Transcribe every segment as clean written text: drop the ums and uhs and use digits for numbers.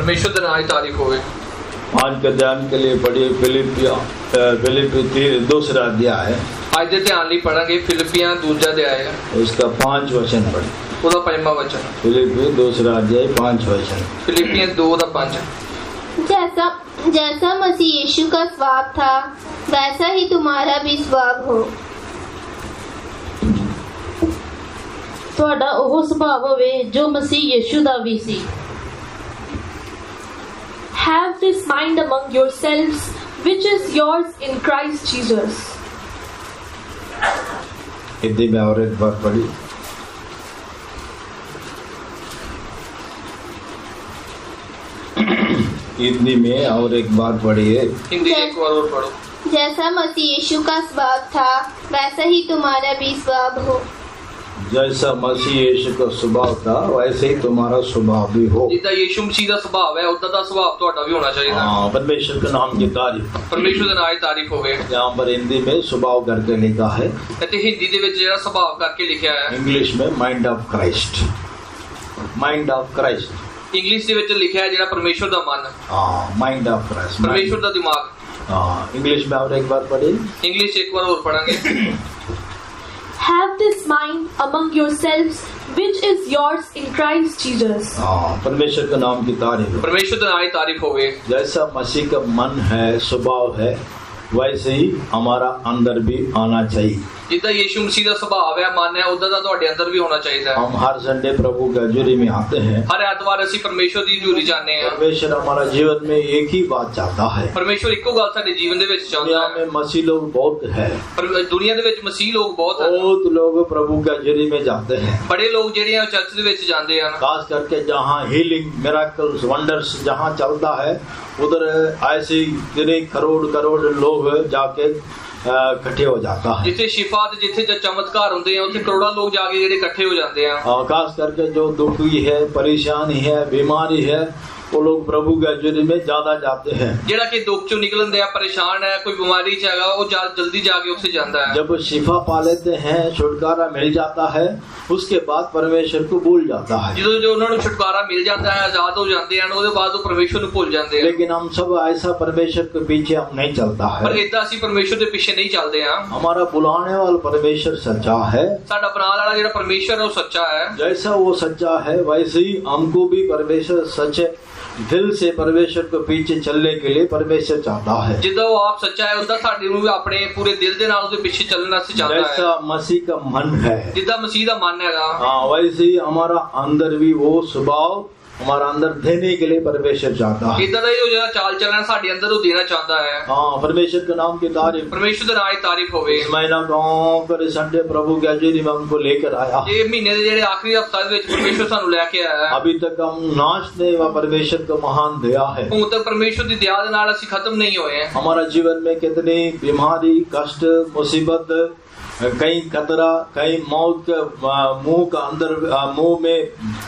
परमेश्वर दा नाम तारीफ होवे। आज के ध्यान के लिए पढ़िए फिलिप्पी दूसरा अध्याय। आज दे ध्यान लिए पढ़ांगे फिलिपियां दूसरा अध्याय, उसका 5 वचन पढ़े। ਉਹਦਾ ਪੰਜਵਾਂ वचन। फिलिप्पी दूसरा अध्याय 5 वचन। फिलिपियां 2:5। जैसा मसीह यीशु का स्वभाव था वैसा ही तुम्हारा भी स्वभाव हो। ਤੁਹਾਡਾ ਉਹ ਸੁਭਾਅ ਹੋਵੇ ਜੋ ਮਸੀਹ ਯਿਸੂ ਦਾ ਵੀ ਸੀ। Have this mind among yourselves, which is yours in Christ Jesus. Hindi में और एक बार पढ़ी। हिंदी में और एक बार पढ़िए। हिंदी एक बार और पढ़ो। जैसा मसीह यीशु का स्वभाव था वैसा ही तुम्हारा भी स्वभाव हो। जैसा मसीह यीशु का स्वभाव था वैसे ही तुम्हारा स्वभाव भी हो। जिदा यीशु मसीह ਦਾ ਸੁਭਾਅ ਹੈ ਉਦਾਂ ਦਾ ਸੁਭਾਅ ਤੁਹਾਡਾ ਵੀ ਹੋਣਾ ਚਾਹੀਦਾ। हाँ, परमेश्वर के नाम की तारीफ। परमेश्वर ਦਾ ਨਾਮ ਦੀ ਤਾਰੀਫ ਹੋਵੇ। यहाँ पर हिंदी में स्वभाव करके लिखा है, ਅਤੇ ਹਿੰਦੀ ਦੇ ਵਿੱਚ ਜਿਹੜਾ ਸੁਭਾਅ ਕਰਕੇ ਲਿਖਿਆ ਹੈ, इंग्लिश में mind of Christ. Mind of Christ English ਦੇ ਵਿੱਚ ਲਿਖਿਆ ਹੈ ਜਿਹੜਾ ਪਰਮੇਸ਼ਵਰ ਦਾ ਮਨ, हाँ, माइंड ऑफ क्राइस्ट, ਪਰਮੇਸ਼ਵਰ ਦਾ ਦਿਮਾਗ। हाँ, इंग्लिश में और एक बार पढ़िए। ਇੰਗਲਿਸ਼ ਇੱਕ ਵਾਰ ਹੋਰ ਪੜਾਂਗੇ। Have this mind among yourselves, which is yours in Christ Jesus. हाँ, परमेश्वर के नाम की तारीफ। परमेश्वर ਦਾ ਨਾਮ ਦੀ ਤਾਰੀਫ ਹੋਵੇ। जैसा मसीह का मन है, स्वभाव है, वैसे ही हमारा अंदर भी आना चाहिए। जिदा यीशु मसीह ਦਾ ਸੁਭਾਅ ਹੈ, ਮਨ ਹੈ, ਉਦਾਂ ਦਾ ਤੁਹਾਡੇ ਅੰਦਰ ਵੀ ਹੋਣਾ ਚਾਹੀਦਾ ਹੈ। हम हर संडे प्रभु की हजूरी में आते हैं। हर ਐਤਵਾਰ ਅਸੀਂ ਪਰਮੇਸ਼ਵਰ ਦੀ ਹਜ਼ੂਰੀ ਜਾਂਦੇ ਹਾਂ। परमेश्वर हमारा जीवन में एक ही बात चाहता है। ਪਰਮੇਸ਼ਵਰ ਇੱਕੋ ਗੱਲ ਸਾਡੇ ਜੀਵਨ ਦੇ ਵਿੱਚ ਚਾਹੁੰਦਾ दुनिया ਹੈ। में मसीह लोग बहुत है, ਪਰ ਦੁਨੀਆ ਦੇ ਵਿੱਚ ਮਸੀਹ ਲੋਕ ਬਹੁਤ ਹਨ। बहुत लोग प्रभु की हजूरी में जाते हैं। बड़े लोग ਜਿਹੜੇ ਆ ਚਰਚ ਦੇ ਵਿੱਚ ਜਾਂਦੇ ਹਨ। खास करके जहाँ हीलिंग, मिराकल्स, वंडर्स जहाँ चलता है उधर ऐसे करोड़ लोग जाके इकट्ठे हो जाता है। जिथे शिफा ते जिथे चमत्कार होंदे हैं उत्थे करोड़ों लोग जाके जेडे इकट्ठे हो जाते हैं। खास करके जो दुखी है, परेशानी है, बीमारी है, वो लोग प्रभु के हजूरी में ज्यादा जाते हैं। जेड़ा कि दुख चो निकलन दिया, परेशान है, कोई बीमारी च हैगा, वो जल्दी जाके उससे जाता है। जब शिफा पा लेते हैं, छुटकारा मिल जाता है, उसके बाद परमेश्वर को भूल जाता है। जो उन्होंने छुटकारा मिल जाता है, आजाद हो जाते हैं, उसके बाद वो परमेश्वर को भूल जाते हैं। लेकिन हम सब ऐसा परमेश्वर के पीछे हम नहीं चलता है। पर इतना ਅਸੀਂ परमेश्वर के पीछे नहीं चलते हैं। हमारा बुलाने वाला परमेश्वर सच्चा है। साडा बनाने वाला जेड़ा परमेश्वर है वो सच्चा है। जैसा वो सच्चा है वैसे ही हमको भी परमेश्वर सच्चे दिल से परमेश्वर को पीछे चलने के लिए परमेश्वर चाहता है। जिदा वो आप सच्चा है उदा साडे नूं भी अपने पूरे दिल दे नाल उसदे पीछे चलना से चाहता है। जैसा मसीह का मन है, जिदा मसीह दा मन हैगा, हाँ, वैसे ही हमारा अंदर भी वो स्वभाव हमारा अंदर देने के लिए परमेश्वर चाहता है। इदा दा जो जेड़ा चाल चलन साडे अंदर वो देना चाहता है। हाँ, परमेश्वर के नाम की तारीफ। परमेश्वर दा नाम दी तारीफ होवे। इस महीना पर संडे प्रभु की हजूरी में हमको लेकर आया। ये महीने दे जेड़े आखिरी हफ्ता दे विच परमेश्वर सानू लेके आया है। अभी तक हम नाश नहीं हुआ, परमेश्वर का महान दया है। हुण तक परमेश्वर दी दया दे नाल असीं खत्म नहीं होए हैं। हमारा जीवन में कितनी बीमारी, कष्ट, मुसीबत, कहीं खतरा, कहीं मौत के मुंह का अंदर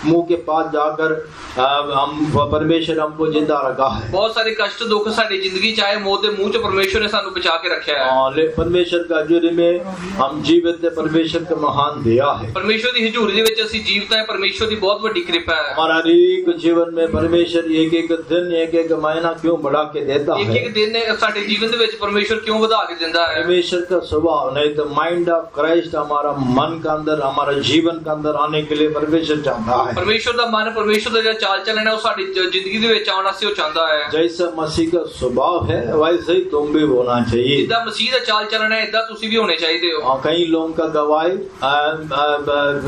मुंह के पास जाकर हम परमेश्वर हमको जिंदा रखा है। बहुत सारे कष्ट दुख साडी जिंदगी चाहे मौत के मुंह च परमेश्वर ने सानू बचा के रखा है। परमेश्वर का हजूरी में हम जीवित है, परमेश्वर का महान दया है। परमेश्वर दी हजूरी दे विच असीं जीवित है, परमेश्वर दी बहुत बड़ी कृपा है। हमारा हर एक जीवन में परमेश्वर एक दिन, एक महीना क्यों बढ़ा के देता है? एक दिन साडे जीवन दे विच परमेश्वर क्यों बढ़ा के देता है? परमेश्वर का स्वभाव नहीं तो माइंड ऑफ क्राइस्ट हमारा मन का अंदर, हमारा जीवन का अंदर आने के लिए परमेश्वर चाहता है। परमेश्वर दा मन, परमेश्वर दा जो चाल चलन है वो साडी जिंदगी दे विच आउण वास्ते वो चाहता है। जैसा मसीह का स्वभाव है वैसे ही तुम भी होना चाहिए। जिद्दां मसीह दा चाल चलन है इदां तुसीं भी होने चाहिए हो। कई लोगों का गवाही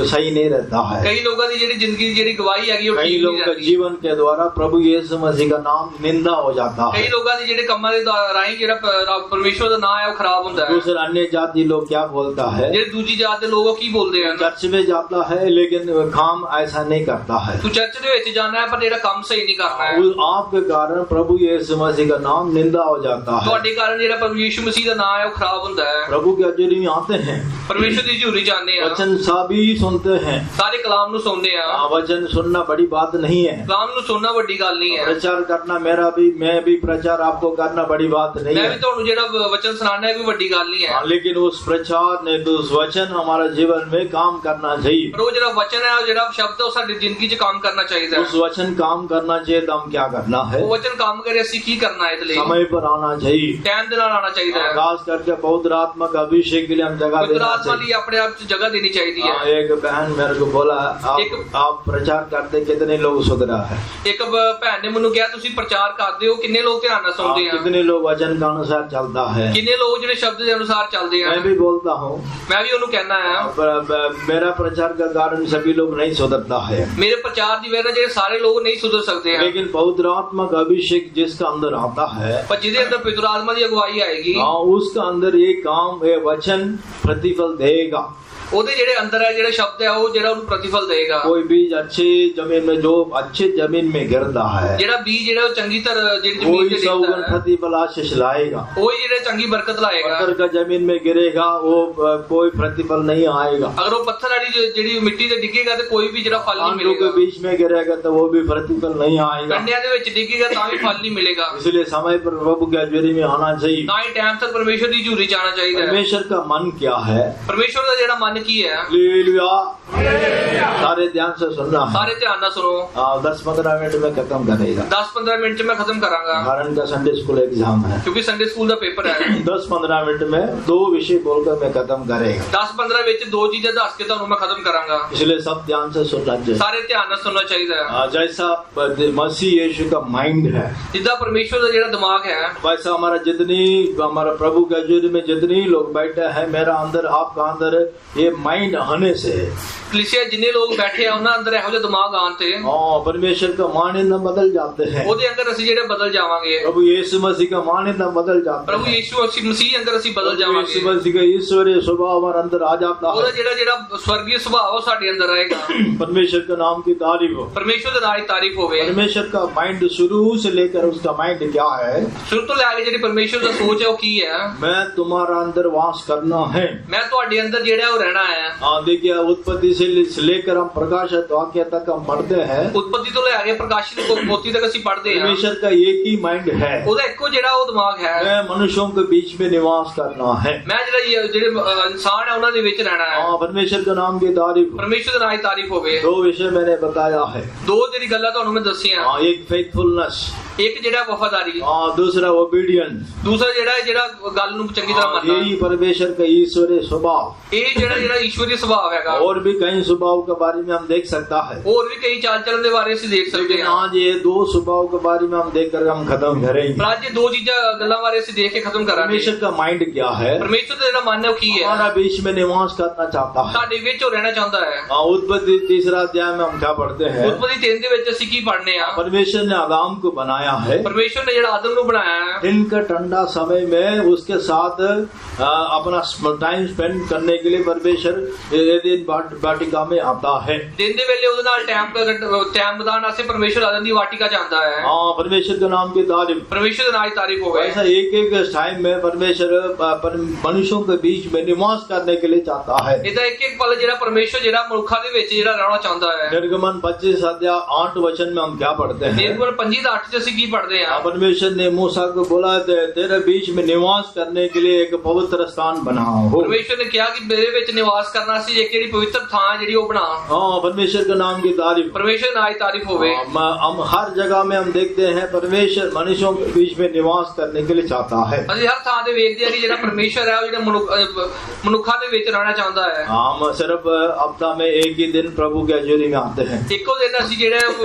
सही नहीं रहता है। कई लोगों की जेडी जिंदगी दी जेडी गवाही हैगी वो कई ठीक लोगों का नहीं जीवन के द्वारा प्रभु यीशु मसीह का नाम निंदा हो जाता है। कई लोगों की जेडे कम्मां दे राहीं जेड़ा परमेश्वर दा नाम है वो खराब हुंदा है। दूसरे अन्य जाति लोग क्या बोलता है, जेडे दूजी जात दे लोग की बोलदे हैं, चर्च में जाता है लेकिन काम ऐसा नहीं करता है। तू चर्च दे विच जाना है पर जेड़ा काम सही नहीं करना है। आपके कारण प्रभु यीशु मसीह का नाम निंदा हो जाता है। ਤੁਹਾਡੇ कारण जेड़ा प्रभु यीशु मसीह दा नाम है वो खराब हुंदा है। प्रभु के हजूरी में आते हैं, परमेश्वर दी हजूरी जाने हैं, वचन सभी सुनते हैं। सारे कलाम नु सुनदे हैं। वचन सुनना बड़ी बात नहीं है, कलाम नु सुनना बड़ी गल नहीं है। प्रचार करना मैं भी प्रचार आपको करना बड़ी बात नहीं मैं है। भी तुहानू जेड़ा वचन सुनाना है भी बड़ी गल नहीं है। लेकिन उस प्रचार बात नहीं तो उस वचन हमारा जीवन में काम करना चाहिए। पर वो ਜਿਹੜਾ ਵਚਨ ਹੈ, ਉਹ ਜਿਹੜਾ ਸ਼ਬਦ ਹੈ, ਉਹ ਸਾਡੀ ਜ਼ਿੰਦਗੀ 'ਚ ਕੰਮ ਕਰਨਾ ਚਾਹੀਦਾ उस वचन काम करना चाहिए तो हम क्या करना है? ਉਹ ਵਚਨ ਕੰਮ ਕਰੇ ਅਸੀਂ ਕੀ ਕਰਨਾ ਹੈ? ਇਹਦੇ ਲਈ समय पर आना चाहिए। ਟਾਈਮ ਦੇ ਨਾਲ ਆਉਣਾ ਚਾਹੀਦਾ ਹੈ। खास करके पवित्र आत्मा का अभिषेक के लिए हम जगह ਪਵਿੱਤਰ देना ਆਤਮਾ चाहिए। ਲਈ ਆਪਣੇ ਆਪ 'ਚ जगह देनी चाहिए है। एक बहन मेरे को बोला आप प्रचार करते कितने लोग सुधरा है? ਇੱਕ ਭੈਣ ਨੇ ਮੈਨੂੰ ਕਿਹਾ ਤੁਸੀਂ ਪ੍ਰਚਾਰ ਕਰਦੇ ਹੋ, ਕਿੰਨੇ ਲੋਕ ਧਿਆਨ ਨਾਲ ਸੁਣਦੇ ਆ, कितने लोग वचन का अनुसार चलता है? ਕਿੰਨੇ ਲੋਕ ਜਿਹੜੇ ਸ਼ਬਦ ਦੇ ਅਨੁਸਾਰ ਚੱਲਦੇ ਆ। मैं भी बोलता हूँ, ਮੈਂ ਵੀ ਉਹਨੂੰ ਕਹਿਣਾ ਹੈ मेरा प्रचार का कारण सभी लोग नहीं सुधरता है, ਮੇਰੇ ਪ੍ਰਚਾਰ ਦੀ ਵਜ੍ਹਾ ਨਾਲ ਜਿਹੜੇ ਸਾਰੇ ਲੋਕ नहीं सुधर सकते हैं। लेकिन पवित्र आत्मा का अभिषेक जिसका अंदर आता है, पर ਜਿਹਦੇ ਅੰਦਰ ਪਵਿੱਤਰ ਆਤਮਾ ਦੀ ਅਗਵਾਈ ਆਏਗੀ, उसका अंदर ये काम ये वचन प्रतिफल देगा। ਉਹਦੇ ਜਿਹੜੇ ਅੰਦਰ ਹੈ ਜਿਹੜੇ ਸ਼ਬਦ ਹੈ ਉਹ ਜਿਹੜਾ ਉਹਨੂੰ ਪ੍ਰਤੀਫਲ ਦੇਗਾ। कोई बीज अच्छी जमीन में जो अच्छे जमीन में गिरता है, ਜਿਹੜਾ ਬੀਜ ਜਿਹੜਾ ਉਹ ਚੰਗੀ ਤਰ੍ਹਾਂ ਜਿਹੜੀ ਜ਼ਮੀਨ वही ਤੇ सौ ਡਿੱਗਦਾ गुण ਹੈ, प्रतिफल आशीष लाएगा। ਉਹ ਹੀ ਜਿਹੜੇ ਚੰਗੀ ਬਰਕਤ ਲਾਏਗਾ। पत्थर का जमीन में गिरेगा वो कोई प्रतिफल नहीं आएगा। ਅਗਰ ਉਹ ਪੱਥਰ ਵਾਲੀ ਜਿਹੜੀ ਮਿੱਟੀ ਤੇ ਡਿੱਗੇਗਾ ਤੇ ਕੋਈ ਵੀ ਜਿਹੜਾ ਫਲ ਨਹੀਂ कांटों के ਮਿਲੇਗਾ। बीच में गिरेगा तो वो भी प्रतिफल नहीं आएगा। ਕੰਡਿਆਂ ਦੇ ਵਿੱਚ ਡਿੱਗੇਗਾ ਤਾਂ ਵੀ ਫਲ ਨਹੀਂ ਮਿਲੇਗਾ। इसलिए समय पर प्रभु की हजूरी में आना चाहिए। ਤਾਂ ਹੀ ਟਾਈਮ ਸਿਰ ਪਰਮੇਸ਼ਰ ਦੀ ਹਜ਼ੂਰੀ 'ਚ ਆਉਣਾ ਚਾਹੀਦਾ ਹੈ। परमेश्वर का मन क्या है? ਪਰਮੇਸ਼ਰ ਦਾ ਜਿਹੜਾ ਮਨ ਕੀ ਹੈ, हालेलुया। सारे ध्यान से सुनना है। ਸਾਰੇ ਧਿਆਨ ਨਾਲ ਸੁਣੋ। 10-15 मिनट में खत्म करेगा, 10-15 मिनट 'ਚ मैं खत्म करांगा कारण का संडे स्कूल एग्जाम है। क्योंकि संडे स्कूल ਦਾ पेपर है। 10-15 मिनट में 2 विषय बोलकर मैं खत्म करेगा, 10-15 ਵਿੱਚ 2 ਚੀਜ਼ਾਂ ਦੱਸ ਕੇ ਤੁਹਾਨੂੰ ਮੈਂ ਖਤਮ ਕਰਾਂਗਾ। इसलिए सब ध्यान से सुनना चाहिए। ਸਾਰੇ ਧਿਆਨ ਨਾਲ ਸੁਣਨਾ ਚਾਹੀਦਾ ਹੈ। जैसा मसीह यीशु का माइंड है, ਜਿੱਦਾਂ ਪਰਮੇਸ਼ਰ ਦਾ ਜਿਹੜਾ ਦਿਮਾਗ ਹੈ, वैसा हमारा प्रभु के हजूरी में जितने लोग बैठे हैं, मेरा अंदर आपका अंदर ये माइंड आने से है। ਕਲੀਸਿਆ ਜਿੰਨੇ ਲੋਕ ਬੈਠੇ ਆ ਉਹਨਾਂ ਅੰਦਰ ਇਹੋ ਜਿਹਾ ਦਿਮਾਗ ਆਉਣ ਤੇ परमेश्वर का मान्यता बदल जाते हैं। ਉਹਦੇ ਅੰਦਰ ਅਸੀਂ ਜਿਹੜੇ ਬਦਲ ਜਾਵਾਂਗੇ। प्रभु यीशु मसीह का मान्यता बदल जाता ਪ੍ਰਭੂ है। ਯੀਸ਼ੂ ਮਸੀਹ ਅੰਦਰ ਅਸੀਂ ਬਦਲ यीशु ਜਾਵਾਂਗੇ। मसीह का ईश्वरीय स्वभाव हमारे अंदर आ जाता ਉਹਦਾ है। ਜਿਹੜਾ ਸਵਰਗੀ ਸੁਭਾਅ ਉਹ ਸਾਡੇ ਅੰਦਰ ਆਏਗਾ। परमेश्वर के नाम की तारीफ हो। ਪਰਮੇਸ਼ਰ ਦੇ ਨਾਲ ਹੀ ਤਾਰੀਫ ਹੋਵੇ। परमेश्वर का माइंड शुरू से लेकर उसका माइंड क्या है? ਸ਼ੁਰੂ ਤੋਂ ਲੈ ਕੇ ਜਿਹੜੀ ਪਰਮੇਸ਼ਰ ਦਾ ਸੋਚ ਹੈ ਉਹ ਕੀ ਹੈ? मैं तुम्हारा अंदर वास करना है। ਮੈਂ ਤੁਹਾਡੇ ਅੰਦਰ ਜਿਹੜਾ ਉਹ ਰਹਿਣਾ ਹੈ। देखिए उत्पत्ति से लेकर हम प्रकाशित वाक्य तक हम पढ़ते हैं, ਉਤਪਤੀ ਤੋਂ ਲੈ ਕੇ ਪ੍ਰਕਾਸ਼ਿਤ ਪੋਥੀ ਤੱਕ ਅਸੀਂ ਪੜ੍ਹਦੇ ਹਾਂ। परमेश्वर का एक ही माइंड है। ਉਹਦਾ ਇੱਕੋ ਜਿਹੜਾ ਉਹ ਦਿਮਾਗ ਹੈ। मैं मनुष्यों के बीच में निवास करना है। ਮੈਂ ਜਿਹੜੇ ਇਨਸਾਨ ਹੈ ਉਹਨਾਂ ਦੇ ਵਿੱਚ ਰਹਿਣਾ ਹੈ। परमेश्वर के नाम की तारीफ। ਪਰਮੇਸ਼ਰ ਦੇ ਨਾਲ ਹੀ ਤਾਰੀਫ ਹੋਵੇ। 2 विषय मैंने बताया है। 2 ਜਿਹੜੀ ਗੱਲਾਂ ਤੁਹਾਨੂੰ ਮੈਂ ਦੱਸੀਆਂ। एक फेथफुलनेस, ਇੱਕ ਜਿਹੜਾ ਵਫਾਦਾਰੀ, दूसरा ओबीडियंस। ਦੂਸਰਾ ਜਿਹੜਾ ਗੱਲ ਨੂੰ ਚੰਗੀ ਤਰ੍ਹਾਂ ਮੰਨਣਾ। यही परमेश्वर का ईश्वरीय स्वभाव। ਇਹ ਜਿਹੜਾ ਈਸ਼ਵਰੀ ਸੁਭਾਅ ਹੈਗਾ। और भी कई स्वभाव के बारे में हम देख सकता है, ਹੋਰ ਵੀ ਕਈ ਚਾਲ ਚੱਲਣ ਦੇ ਬਾਰੇ ਅਸੀਂ ਦੇਖ ਸਕਦੇ लेकिन ਹਾਂ। आज ये 2 स्वभाव के बारे में हम देख कर हम खत्म करेंगे। ਪਰ ਅੱਜ ਇਹ 2 ਚੀਜ਼ਾਂ ਗੱਲਾਂ ਬਾਰੇ ਅਸੀਂ ਦੇਖ ਕੇ ਖਤਮ ਕਰਾਂਗੇ। परमेश्वर का माइंड क्या है? ਪਰਮੇਸ਼ਰ ਦਾ ਜਿਹੜਾ ਮਨ ਹੈ ਉਹ ਕੀ ਹੈ? हमारा बीच में निवास करना चाहता है। ਸਾਡੇ ਵਿੱਚ ਉਹ ਰਹਿਣਾ ਚਾਹੁੰਦਾ ਹੈ। उत्पत्ति 3 अध्याय में हम क्या पढ़ते हैं? ਉਤਪਤੀ 3 ਦੇ ਵਿੱਚ ਅਸੀਂ ਕੀ ਪੜ੍ਹਨੇ ਆ? परमेश्वर ने आदम को बनाया है। ਪਰਮੇਸ਼ਰ ਨੇ ਜਿਹੜਾ ਆਦਮ ਨੂੰ ਬਣਾਇਆ ਹੈ, दिन का ठंडा समय में उसके साथ अपना टाइम स्पेंड करने के लिए परमेश्वर एदेन वाटिका में आता है। ਦਿਨ ਦੇ ਵੇਲੇ ਉਹਦੇ ਨਾਲ ਟਾਈਮ ਬਿਤਾਉਣ ਵਾਸਤੇ ਪਰਮੇਸ਼ਰ ਆਦਮ ਦੀ ਵਾਟਿਕਾ ਜਾਂਦਾ ਹੈ। परमेश्वर के नाम की तारीफ। ਪਰਮੇਸ਼ਰ ਦੇ ਨਾਲ ਹੀ ਤਾਰੀਫ ਹੋਵੇ। ऐसा एक टाइम में परमेश्वर मनुष्यों के बीच में निवास करने के लिए चाहता है। ਇਹਦਾ ਇੱਕ ਪਲ ਜਿਹੜਾ ਪਰਮੇਸ਼ਰ ਜਿਹੜਾ ਮਨੁੱਖਾਂ ਦੇ ਵਿੱਚ ਜਿਹੜਾ ਰਹਿਣਾ ਚਾਹੁੰਦਾ ਹੈ। निर्गमन 25 अध्याय 8 वचन में हम क्या पढ़ते हैं? ਨਿਰਗੁਣ 5:8 ਚ ਅਸੀਂ ਕੀ ਪੜ੍ਹਦੇ ਹਾਂ? परमेश्वर ने मूसा को बोला तेरे बीच में निवास करने के लिए एक पवित्र स्थान बनाओ। ਪਰਮੇਸ਼ਰ ਨੇ ਕਿਹਾ ਕਿ ਮੇਰੇ ਵਿੱਚ ਨਿਵਾਸ ਕਰਨਾ ਸੀ ਇੱਕ ਜਿਹੜੀ ਪਵਿੱਤਰ ਥਾਂ ਜਿਹੜੀ ਉਹ ਬਣਾ। परमेश्वर के नाम की तारीफ। ਪਰਮੇਸ਼ਰ ਨਾਲ ਹੀ ਤਾਰੀਫ ਹੋਵੇ। हम हर जगह में हम देखते हैं परमेश्वर मनुष्यों के बीच में निवास करने के लिए चाहता है। ਅਸੀਂ ਹਰ ਥਾਂ ਤੇ ਵੇਖਦੇ ਹਾਂ ਕਿ ਜਿਹੜਾ ਪਰਮੇਸ਼ਰ ਹੈ ਉਹ ਜਿਹੜਾ ਮਨੁੱਖਾਂ ਦੇ ਵਿੱਚ ਰਹਿਣਾ ਚਾਹੁੰਦਾ ਹੈ। हम सिर्फ हफ्ता में एक ही दिन प्रभु के हजूरी में आते हैं, ਇੱਕੋ ਦਿਨ ਅਸੀਂ ਜਿਹੜੇ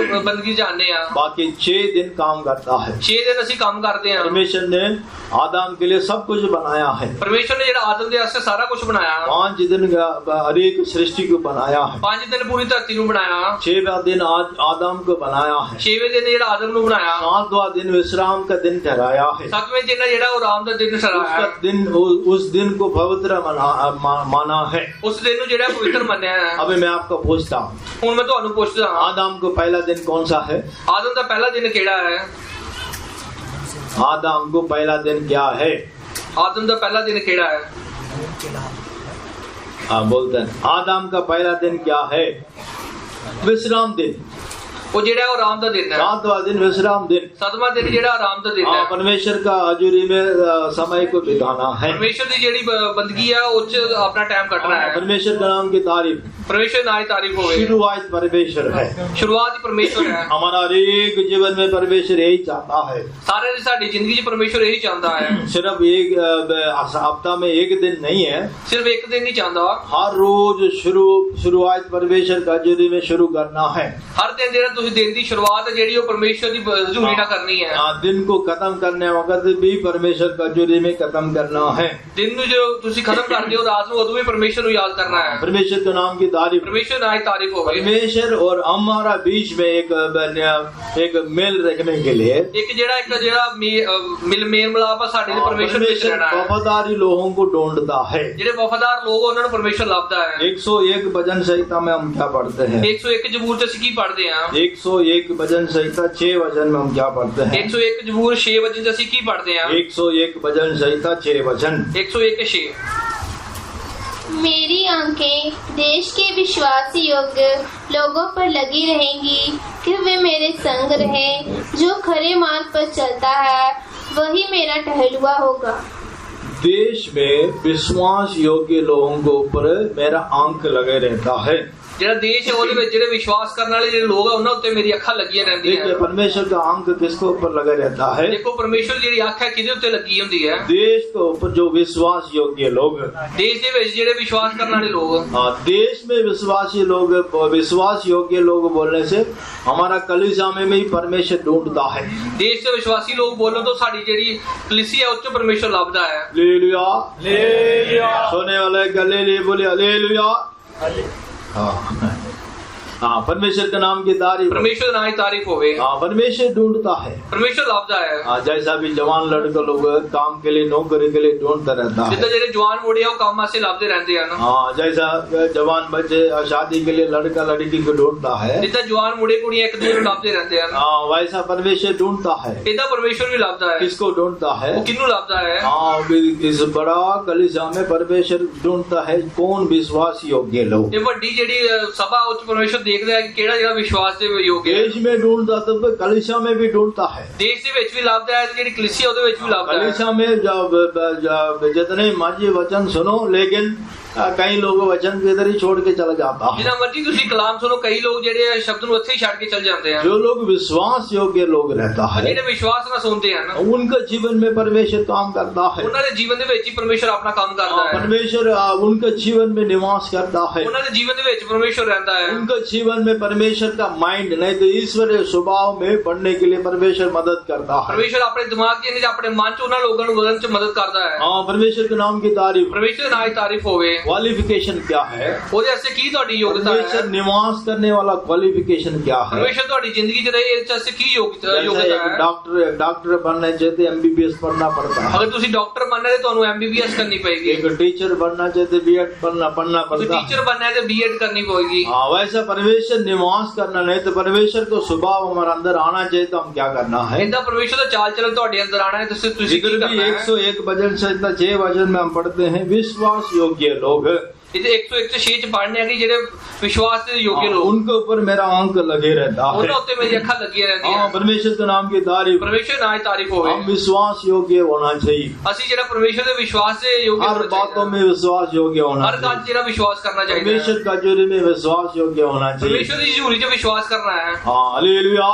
ਬੰਦਗੀ ਜਾਂਦੇ ਆ, बाकी 6 दिन काम करता है। 6 ਦਿਨ ਅਸੀਂ ਕੰਮ ਕਰਦੇ ਆ। परमेश्वर ने आदम के लिए सब कुछ बनाया है। ਪਰਮੇਸ਼ਰ ਨੇ ਜਿਹੜਾ ਆਦਮ ਦੇ ਵਾਸਤੇ ਸਾਰਾ ਕੁਝ ਬਣਾਇਆ। 5 दिन का हर एक सृष्टि को बनाया है। 5 ਦਿਨ ਪੂਰੀ ਧਰਤੀ ਨੂੰ ਬਣਾਇਆ। 6वां दिन आज आदम को बनाया है। 6ਵੇਂ ਦਿਨ ਜਿਹੜਾ ਆਦਮ ਨੂੰ ਬਣਾਇਆ। 7वां दिन विश्राम का दिन ठहराया है। 7ਵੇਂ ਦਿਨ ਜਿਹੜਾ ਉਹ ਆਰਾਮ ਦਾ ਦਿਨ ਠਹਿਰਾਇਆ उसका ਹੈ। दिन उस दिन को पवित्र माना है। ਉਸ ਦਿਨ ਨੂੰ ਜਿਹੜਾ ਪਵਿੱਤਰ ਮੰਨਿਆ ਹੈ। अभी मैं आपको पूछता हूँ, ਹੁਣ ਮੈਂ ਤੁਹਾਨੂੰ ਪੁੱਛਦਾ ਹਾਂ, आदम को पहला दिन कौन सा है? ਆਦਮ ਦਾ ਪਹਿਲਾ ਦਿਨ ਕਿਹੜਾ ਹੈ? आदम को पहला दिन क्या है? ਆਦਮ ਦਾ ਪਹਿਲਾ ਦਿਨ ਕਿਹੜਾ ਹੈ? बोलते हैं आदम का पहला दिन क्या है? विश्राम दिन। ਉਹ ਜਿਹੜਾ ਉਹ ਆਰਾਮ ਦਾ ਦਿਨ ਹੈ। 7वां दिन विश्राम दिन। 7ਵਾਂ ਦਿਨ ਜਿਹੜਾ ਆਰਾਮ ਦਾ ਦਿਨ ਹੈ। परमेश्वर का हजूरी में समय को बिताना है। परमेश्वर ਦੀ ਜਿਹੜੀ ਬੰਦਗੀ ਆ ਉਹ ਚ ਆਪਣਾ ਟਾਈਮ ਕੱਟਣਾ ਹੈ। परमेश्वर के नाम की तारीफ, परमेश्वर नाम की तारीफ होवे। शुरुआत परमेश्वर है, शुरुआत ही परमेश्वर है। हमारा हर एक जीवन में परमेश्वर यही चाहता है। सारे ਦੀ ਸਾਡੀ ਜ਼ਿੰਦਗੀ ਚ परमेश्वर यही चाहता है। सिर्फ एक हफ्ता में एक दिन नहीं है, सिर्फ एक दिन नहीं चाहता, हर रोज शुरुआत परमेश्वर का हजूरी में शुरू करना है। हर दिन ਜਿਹੜਾ ਤੁਸੀਂ ਦਿਨ ਦੀ ਸ਼ੁਰੂਆਤ ਹੈ ਜਿਹੜੀ ਉਹ ਪਰਮੇਸ਼ਰ ਦੀ ਹਜ਼ੂਰੀ ਨਾਲ ਕਰਨੀ ਹੈ। दिन को खत्म करने वक्त भी परमेश्वर का हजूरी में खत्म करना है। दिन ਨੂੰ ਜੋ ਤੁਸੀਂ ਖਤਮ ਕਰਦੇ ਹੋ ਰਾਤ ਨੂੰ ਉਦੋਂ ਵੀ ਪਰਮੇਸ਼ਰ ਨੂੰ ਯਾਦ ਕਰਨਾ ਹੈ। परमेश्वर के नाम की तारीफ, परमेश्वर नाम की तारीफ होवे। परमेश्वर और हमारा बीच में एक मेल रखने के लिए एक ਜਿਹੜਾ ਮੇਲ ਮਿਲਾਪ ਆ ਸਾਡੇ ਦੇ ਪਰਮੇਸ਼ਰ ਵਿੱਚ ਰਹਿਣਾ ਹੈ। वफादारी लोगों को ढूंढता है। ਜਿਹੜੇ ਵਫਾਦਾਰ ਲੋਕ ਉਹਨਾਂ ਨੂੰ ਪਰਮੇਸ਼ਰ ਲੱਭਦਾ ਹੈ। 101 भजन संहिता में हम क्या पढ़ते हैं? 101 ਜ਼ਬੂਰ ਚ ਅਸੀਂ ਕੀ ਪੜ੍ਹਦੇ ਹਾਂ? 101 भजन संहिता 6 वचन में हम क्या पढ़ते हैं? 101 ਜ਼ਬੂਰ 6 ਵਚਨ ਚ ਅਸੀਂ ਕੀ ਪੜ੍ਹਦੇ ਹਾਂ? 101 भजन संहिता 6 वचन। 101 6। मेरी आंखें देश के विश्वासी योग्य लोगों पर लगी रहेंगी कि वे मेरे संग रहें। जो खरे मार्ग पर चलता है वही मेरा टहलुआ होगा। देश में विश्वास योग्य लोगों के ऊपर मेरा आंख लगे रहता है। ਜਿਹੜਾ ਦੇਸ਼ ਹੈ ਉਹਦੇ ਵਿੱਚ ਜਿਹੜੇ ਵਿਸ਼ਵਾਸ ਕਰਨ ਵਾਲੇ ਜਿਹੜੇ ਲੋਕ ਆ ਉਹਨਾਂ ਉੱਤੇ ਮੇਰੀ ਅੱਖਾਂ ਲੱਗੀਆਂ ਰਹਿੰਦੀਆਂ। देखिए परमेश्वर का आंख किसके ऊपर लगा रहता है? ਦੇਖੋ ਪਰਮੇਸ਼ਰ ਜਿਹੜੀ ਅੱਖ ਹੈ ਕਿਹਦੇ ਉੱਤੇ ਲੱਗੀ ਹੁੰਦੀ ਹੈ? देश के ऊपर जो विश्वास योग्य लोग, ਦੇਸ਼ ਦੇ ਵਿੱਚ ਜਿਹੜੇ ਵਿਸ਼ਵਾਸ ਕਰਨ ਵਾਲੇ ਲੋਕ। देश में विश्वासी लोग, विश्वास योग्य लोग बोलने से हमारा कलीसिया में भी परमेश्वर ढूंढता है। ਦੇਸ਼ ਦੇ ਵਿਸ਼ਵਾਸੀ ਲੋਕ ਬੋਲਣ ਤੋਂ ਸਾਡੀ ਜਿਹੜੀ ਕਲੀਸਿया ਉੱਚ ਪਰਮੇਸ਼ਰ ਲੱਭਦਾ ਹੈ। Hallelujah, hallelujah. सोने वाले गले लिए बोले हालेलुया। हाँ, परमेश्वर के नाम की तारीफ, परमेश्वर नाम की तारीफ होवे। हाँ, परमेश्वर ढूंढता है। परमेश्वर ਲੱਭਦਾ ਹੈ। हाँ, जैसा भी जवान लड़के लोग काम के लिए, नौकरी के लिए ढूंढता रहता ਜਿੱਦਾਂ है। ਜਿਹੜੇ ਜਵਾਨ ਮੁੰਡੇ ਆ ਉਹ ਕੰਮ ਵਾਸਤੇ ਲੱਭਦੇ ਰਹਿੰਦੇ ਹਨ। हाँ, जैसा जवान बच्चे शादी के लिए लड़का लड़की को ढूंढता है, ਜਿੱਦਾਂ ਜਵਾਨ ਮੁੰਡੇ ਕੁੜੀਆਂ ਇੱਕ ਦੂਜੇ ਨੂੰ ਲੱਭਦੇ ਰਹਿੰਦੇ ਹਨ। हाँ, वैसा परमेश्वर ढूंढता है। ਇਦਾਂ ਪਰਮੇਸ਼ਰ ਵੀ ਲੱਭਦਾ ਹੈ। किसको ढूंढता है? ਉਹ ਕਿਹਨੂੰ ਲੱਭਦਾ ਹੈ? हाँ, इस बड़ा कलीसिया में परमेश्वर ढूंढता है कौन विश्वास योग्य लोग। ਇਹ ਵੱਡੀ ਜਿਹੜੀ ਸਭਾ ਉੱਚ ਪਰਮੇਸ਼ਰ ਦੇਖਦਾ ਹੈ ਕਿ ਕਿਹੜਾ ਜਿਹੜਾ ਵਿਸ਼ਵਾਸ ਦੇ ਯੋਗ ਹੈ। देश में ढूंढता तो कलीसिया में भी ढूंढता है। ਦੇਸ਼ ਦੇ ਵਿੱਚ ਵੀ ਲੱਭਦਾ ਹੈ ਤੇ ਜਿਹੜੀ ਕਲੀਸਿया ਉਹਦੇ ਵਿੱਚ ਵੀ ਲੱਭਦਾ ਹੈ। कलीसिया में जब जितने मर्जी वचन सुनो, लेकिन कई लोग वचन के इधर ही छोड़ के चला जाता है। ਜਿੰਨਾ ਮਰਜੀ ਤੁਸੀਂ ਕਲਾਮ ਸੁਣੋ ਕਈ ਲੋਕ ਜਿਹੜੇ ਸ਼ਬਦ ਨੂੰ ਉੱਥੇ ਹੀ ਛੱਡ ਕੇ ਚਲ ਜਾਂਦੇ ਹਨ। जो लोग विश्वास योग्य लोग रहता है, ਜਿਹੜੇ ਵਿਸ਼ਵਾਸ ਨਾਲ ਸੁਣਦੇ ਹਨ उनके जीवन में परमेश्वर काम करता है। ਉਹਨਾਂ ਦੇ ਜੀਵਨ ਦੇ ਵਿੱਚ ਹੀ ਪਰਮੇਸ਼ਰ ਆਪਣਾ ਕੰਮ ਕਰਦਾ ਹੈ। परमेश्वर उनके जीवन में निवास करता है। ਉਹਨਾਂ ਦੇ ਜੀवन ਦੇ ਵਿੱਚ ਪਰਮੇਸ਼ਰ ਰਹਿੰਦਾ ਹੈ। उनके जीवन में परमेश्वर का माइंड नहीं तो ईश्वरीय स्वभाव में बढ़ने के लिए परमेश्वर मदद करता है। ਪਰਮੇਸ਼ਰ ਆਪਣੇ ਦਿਮਾਗ ਦੇ ਆਪਣੇ ਮਨ ਚ ਉਹਨਾਂ ਲੋਕਾਂ ਨੂੰ ਵਧਣ ਚ ਮਦਦ ਕਰਦਾ ਹੈ। हाँ, परमेश्वर के नाम की तारीफ। ਪਰਮੇਸ਼ਰ ਨਾਲ ਹੀ ਤਾਰੀਫ ਹੋਵੇ। क्वालिफिकेशन क्या है? ਉਹਦੇ ਵਾਸਤੇ ਕੀ ਤੁਹਾਡੀ ਯੋਗਤਾ ਹੈ? परमेश्वर निवास करने वाला क्वालिफिकेशन क्या है? ਪਰਮੇਸ਼ਰ ਤੁਹਾਡੀ ਜ਼ਿੰਦਗੀ ਚ ਰਹੇ ਇਸ ਵਾਸਤੇ ਕੀ ਯੋਗਤਾ जैसे ਹੈ? एक डॉक्टर बनना चाहते MBBS पढ़ना पड़ता है। ਅਗਰ ਤੁਸੀਂ ਡਾਕਟਰ ਬਣਨਾ ਹੈ ਤੇ ਤੁਹਾਨੂੰ MBBS करनी पड़ेगी। एक टीचर बनना चाहते BEd पढ़ना ਤੁਸੀਂ पड़ता है। टीचर बनना है तो BEd करनी पड़ेगी। हाँ, वैसा परमेश्वर निवास करना नहीं तो परमेश्वर को स्वभाव हमारे अंदर आना चाहिए तो हम क्या करना है? ਇਦਾਂ ਪਰਮੇਸ਼ਰ ਦਾ ਚਾਲ ਚਲਨ ਤੁਹਾਡੇ ਅੰਦਰ ਆਣਾ ਹੈ ਤੁਸੀਂ ਕੀ इधर भी ਕਰਨਾ ਹੈ? 101 भजन संहिता 6 वचन में हम पढ़ते हैं विश्वास योग्य लोग। इसे 101 6 ਚ ਪੜ੍ਹਨੇ ਆ ਕਿ ਜਿਹੜੇ ਵਿਸ਼ਵਾਸ ਦੇ ਯੋਗ ਲੋਕ उनके ऊपर मेरा आंख लगे रहता है। ਉਹਨਾਂ ਉੱਤੇ ਮੇਰੀ ਅੱਖਾਂ ਲੱਗੀਆਂ हाँ, ਰਹਿੰਦੀਆਂ। परमेश्वर के नाम की तारीफ। ਪਰਮੇਸ਼ਰ ਨਾਲ ਹੀ ਤਾਰੀਫ ਹੋਵੇ। हम विश्वास योग्य होना चाहिए। ਅਸੀਂ ਜਿਹੜਾ ਪਰਮੇਸ਼ਰ ਦੇ ਵਿਸ਼ਵਾਸ ਦੇ ਯੋਗ हर बातों में विश्वास योग्य होना ਹਰ ਗੱਲ चाहिए। ਜਿਹੜਾ ਵਿਸ਼ਵਾਸ ਕਰਨਾ ਚਾਹੀਦਾ ਹੈ। परमेश्वर का हजूरी में विश्वास योग्य होना चाहिए। ਪਰਮੇਸ਼ਰ ਦੀ ਹਜ਼ੂਰੀ 'ਚ ਵਿਸ਼ਵਾਸ ਕਰਨਾ ਹੈ। हाँ, हालेलुया।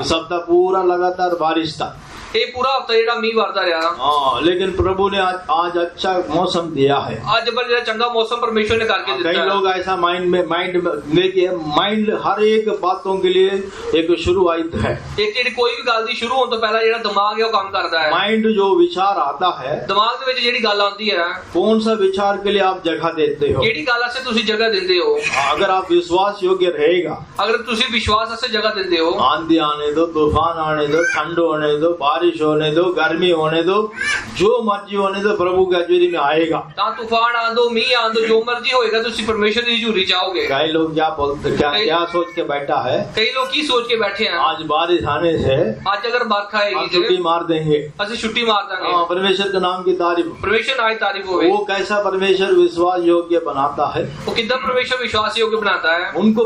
इस हफ्ता पूरा लगातार बारिश था। ਇਹ ਪੂਰਾ ਹਫਤਾ ਜਿਹੜਾ ਮੀਂਹ ਵਰਦਾ ਰਿਹਾ। हाँ, लेकिन प्रभु ने आज अच्छा मौसम दिया है। ਅੱਜ ਪਰ ਜਿਹੜਾ ਚੰਗਾ ਮੌਸਮ ਪਰਮੇਸ਼ਰ ਨੇ ਕਰਕੇ कई ਦਿੱਤਾ ਹੈ। लोग ऐसा माइंड लेके माइंड हर एक बातों के लिए एक शुरुआत है। ਇੱਕ ਜਿਹੜੀ ਕੋਈ ਵੀ ਗੱਲ ਦੀ ਸ਼ੁਰੂ ਹੋਣ ਤੋਂ ਪਹਿਲਾਂ ਜਿਹੜਾ ਦਿਮਾਗ ਹੈ ਉਹ ਕੰਮ ਕਰਦਾ ਹੈ। माइंड जो विचार आता है, ਦਿਮਾਗ ਦੇ ਵਿੱਚ ਜਿਹੜੀ ਗੱਲ ਆਉਂਦੀ ਹੈ कौन सा विचार के लिए आप जगह देते हो? ਕਿਹੜੀ ਗੱਲ ਵਾਸਤੇ ਤੁਸੀਂ ਜਗ੍ਹਾ ਦਿੰਦੇ ਹੋ? अगर आप विश्वास योग्य रहेगा, ਅਗਰ ਤੁਸੀਂ ਵਿਸ਼ਵਾਸ ਵਾਸਤੇ ਜਗ੍ਹਾ ਦਿੰਦੇ ਹੋ आंधी आने दो, तूफान आने दो, ठंड होने दो, बारिश बारिश होने दो, गर्मी होने दो, जो मर्जी होने दो, प्रभु की हजूरी में आएगा। ਤਾਂ तूफान आंदो, मीह आंदो, जो मर्जी होएगा ਤੁਸੀਂ परमेश्वर ਦੀ ਹਜ਼ੂਰੀ ਚਾਹੋਗੇ। कई लोग क्या बोलते, क्या सोच के बैठा है, कई लोग की सोच के बैठे हैं, आज बारिश आने से आज अगर बरखा हम आएगी छुट्टी मार देंगे, ਅਸੀਂ ਛੁੱਟੀ ਮਾਰ ਦਾਂਗੇ। परमेश्वर के नाम की तारीफ। परमेश्वर आज तारीफ होवे। वो कैसा परमेश्वर विश्वास योग्य बनाता है, वो कितना परमेश्वर विश्वास योग्य बनाता है। उनको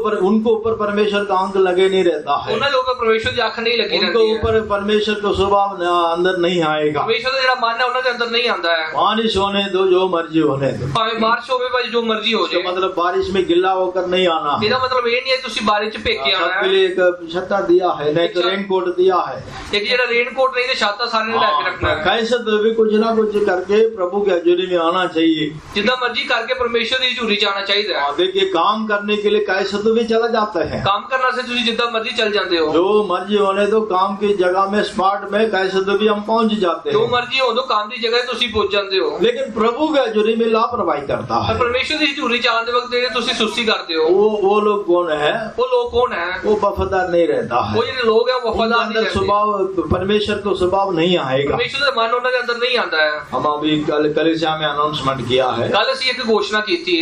ऊपर परमेश्वर का अंक लगे नहीं रहता है, उन्हें लोगों पर परमेश्वर की आंख नहीं लगी उनको रहती है। ऊपर परमेश्वर का स्वभाव अंदर नहीं आएगा। परमेश्वर का ਜਿਹੜਾ ਮਨ ਹੈ ਉਹਨਾਂ ਦੇ ਅੰਦਰ ਨਹੀਂ ਆਂਦਾ ਹੈ। बारिश होने दो, जो मर्जी होने दो, ਭਾਵੇਂ ਬਾਰਿਸ਼ ਹੋਵੇ ਭਾਵੇਂ ਜੋ ਮਰਜ਼ੀ ਹੋ इसका जाए। मतलब बारिश में गिल्ला होकर नहीं आना है। ਇਹਦਾ ਮਤਲਬ ਇਹ ਨਹੀਂ ਹੈ ਤੁਸੀਂ ਬਾਰਿਸ਼ ਚ ਭੇਕੇ ਆਣਾ सबके है। लिए एक छत्ता दिया है, नहीं तो रेनकोट दिया है। ਇੱਕ ਜਿਹੜਾ रेनकोट नहीं तो छाता सारे ने लेके रखना है। कैसे तो भी कुछ ना कुछ करके प्रभु की हजूरी में आना चाहिए। जितना मर्जी करके परमेश्वर की हजूरी च आना चाहिए। देखिए, काम करने के लिए कैसे तो भी चला जाता है, काम करना से तुझे जितना मर्जी चल जाते हो। जो मर्जी होने दो, काम की जगह में स्पॉट में कैसे तो भी हम पहुंच जाते जो हैं, मर्जी हो दो काम की जगह तुसी पहुंच जाते हो। लेकिन प्रभु की हजूरी में लापरवाही करता पर है। परमेश्वर की हजूरी च आने वक्त जेडे तुसी सुस्ती करते हो, वो लोग कौन है? वो लोग कौन है? वो वफादार नहीं रहता है, वो जो लोग है वो उनके वफादार नहीं अंदर रहते। स्वभाव परमेश्वर को स्वभाव नहीं आएगा। परमेश्वर का मन उन्होंने अंदर नहीं आता है। हम अभी कलीसिया में अनाउंसमेंट किया है, कल असी एक घोषणा की थी।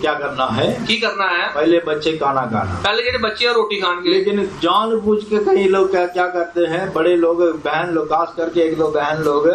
क्या करना है, की करना है? पहले बच्चे खाना खाना, पहले जेडे बच्चे रोटी खान के, लेकिन जानबूझ के कई लोग क्या करते हैं, बड़े लोग, बहन लोग, खास करके एक दो बहन लोग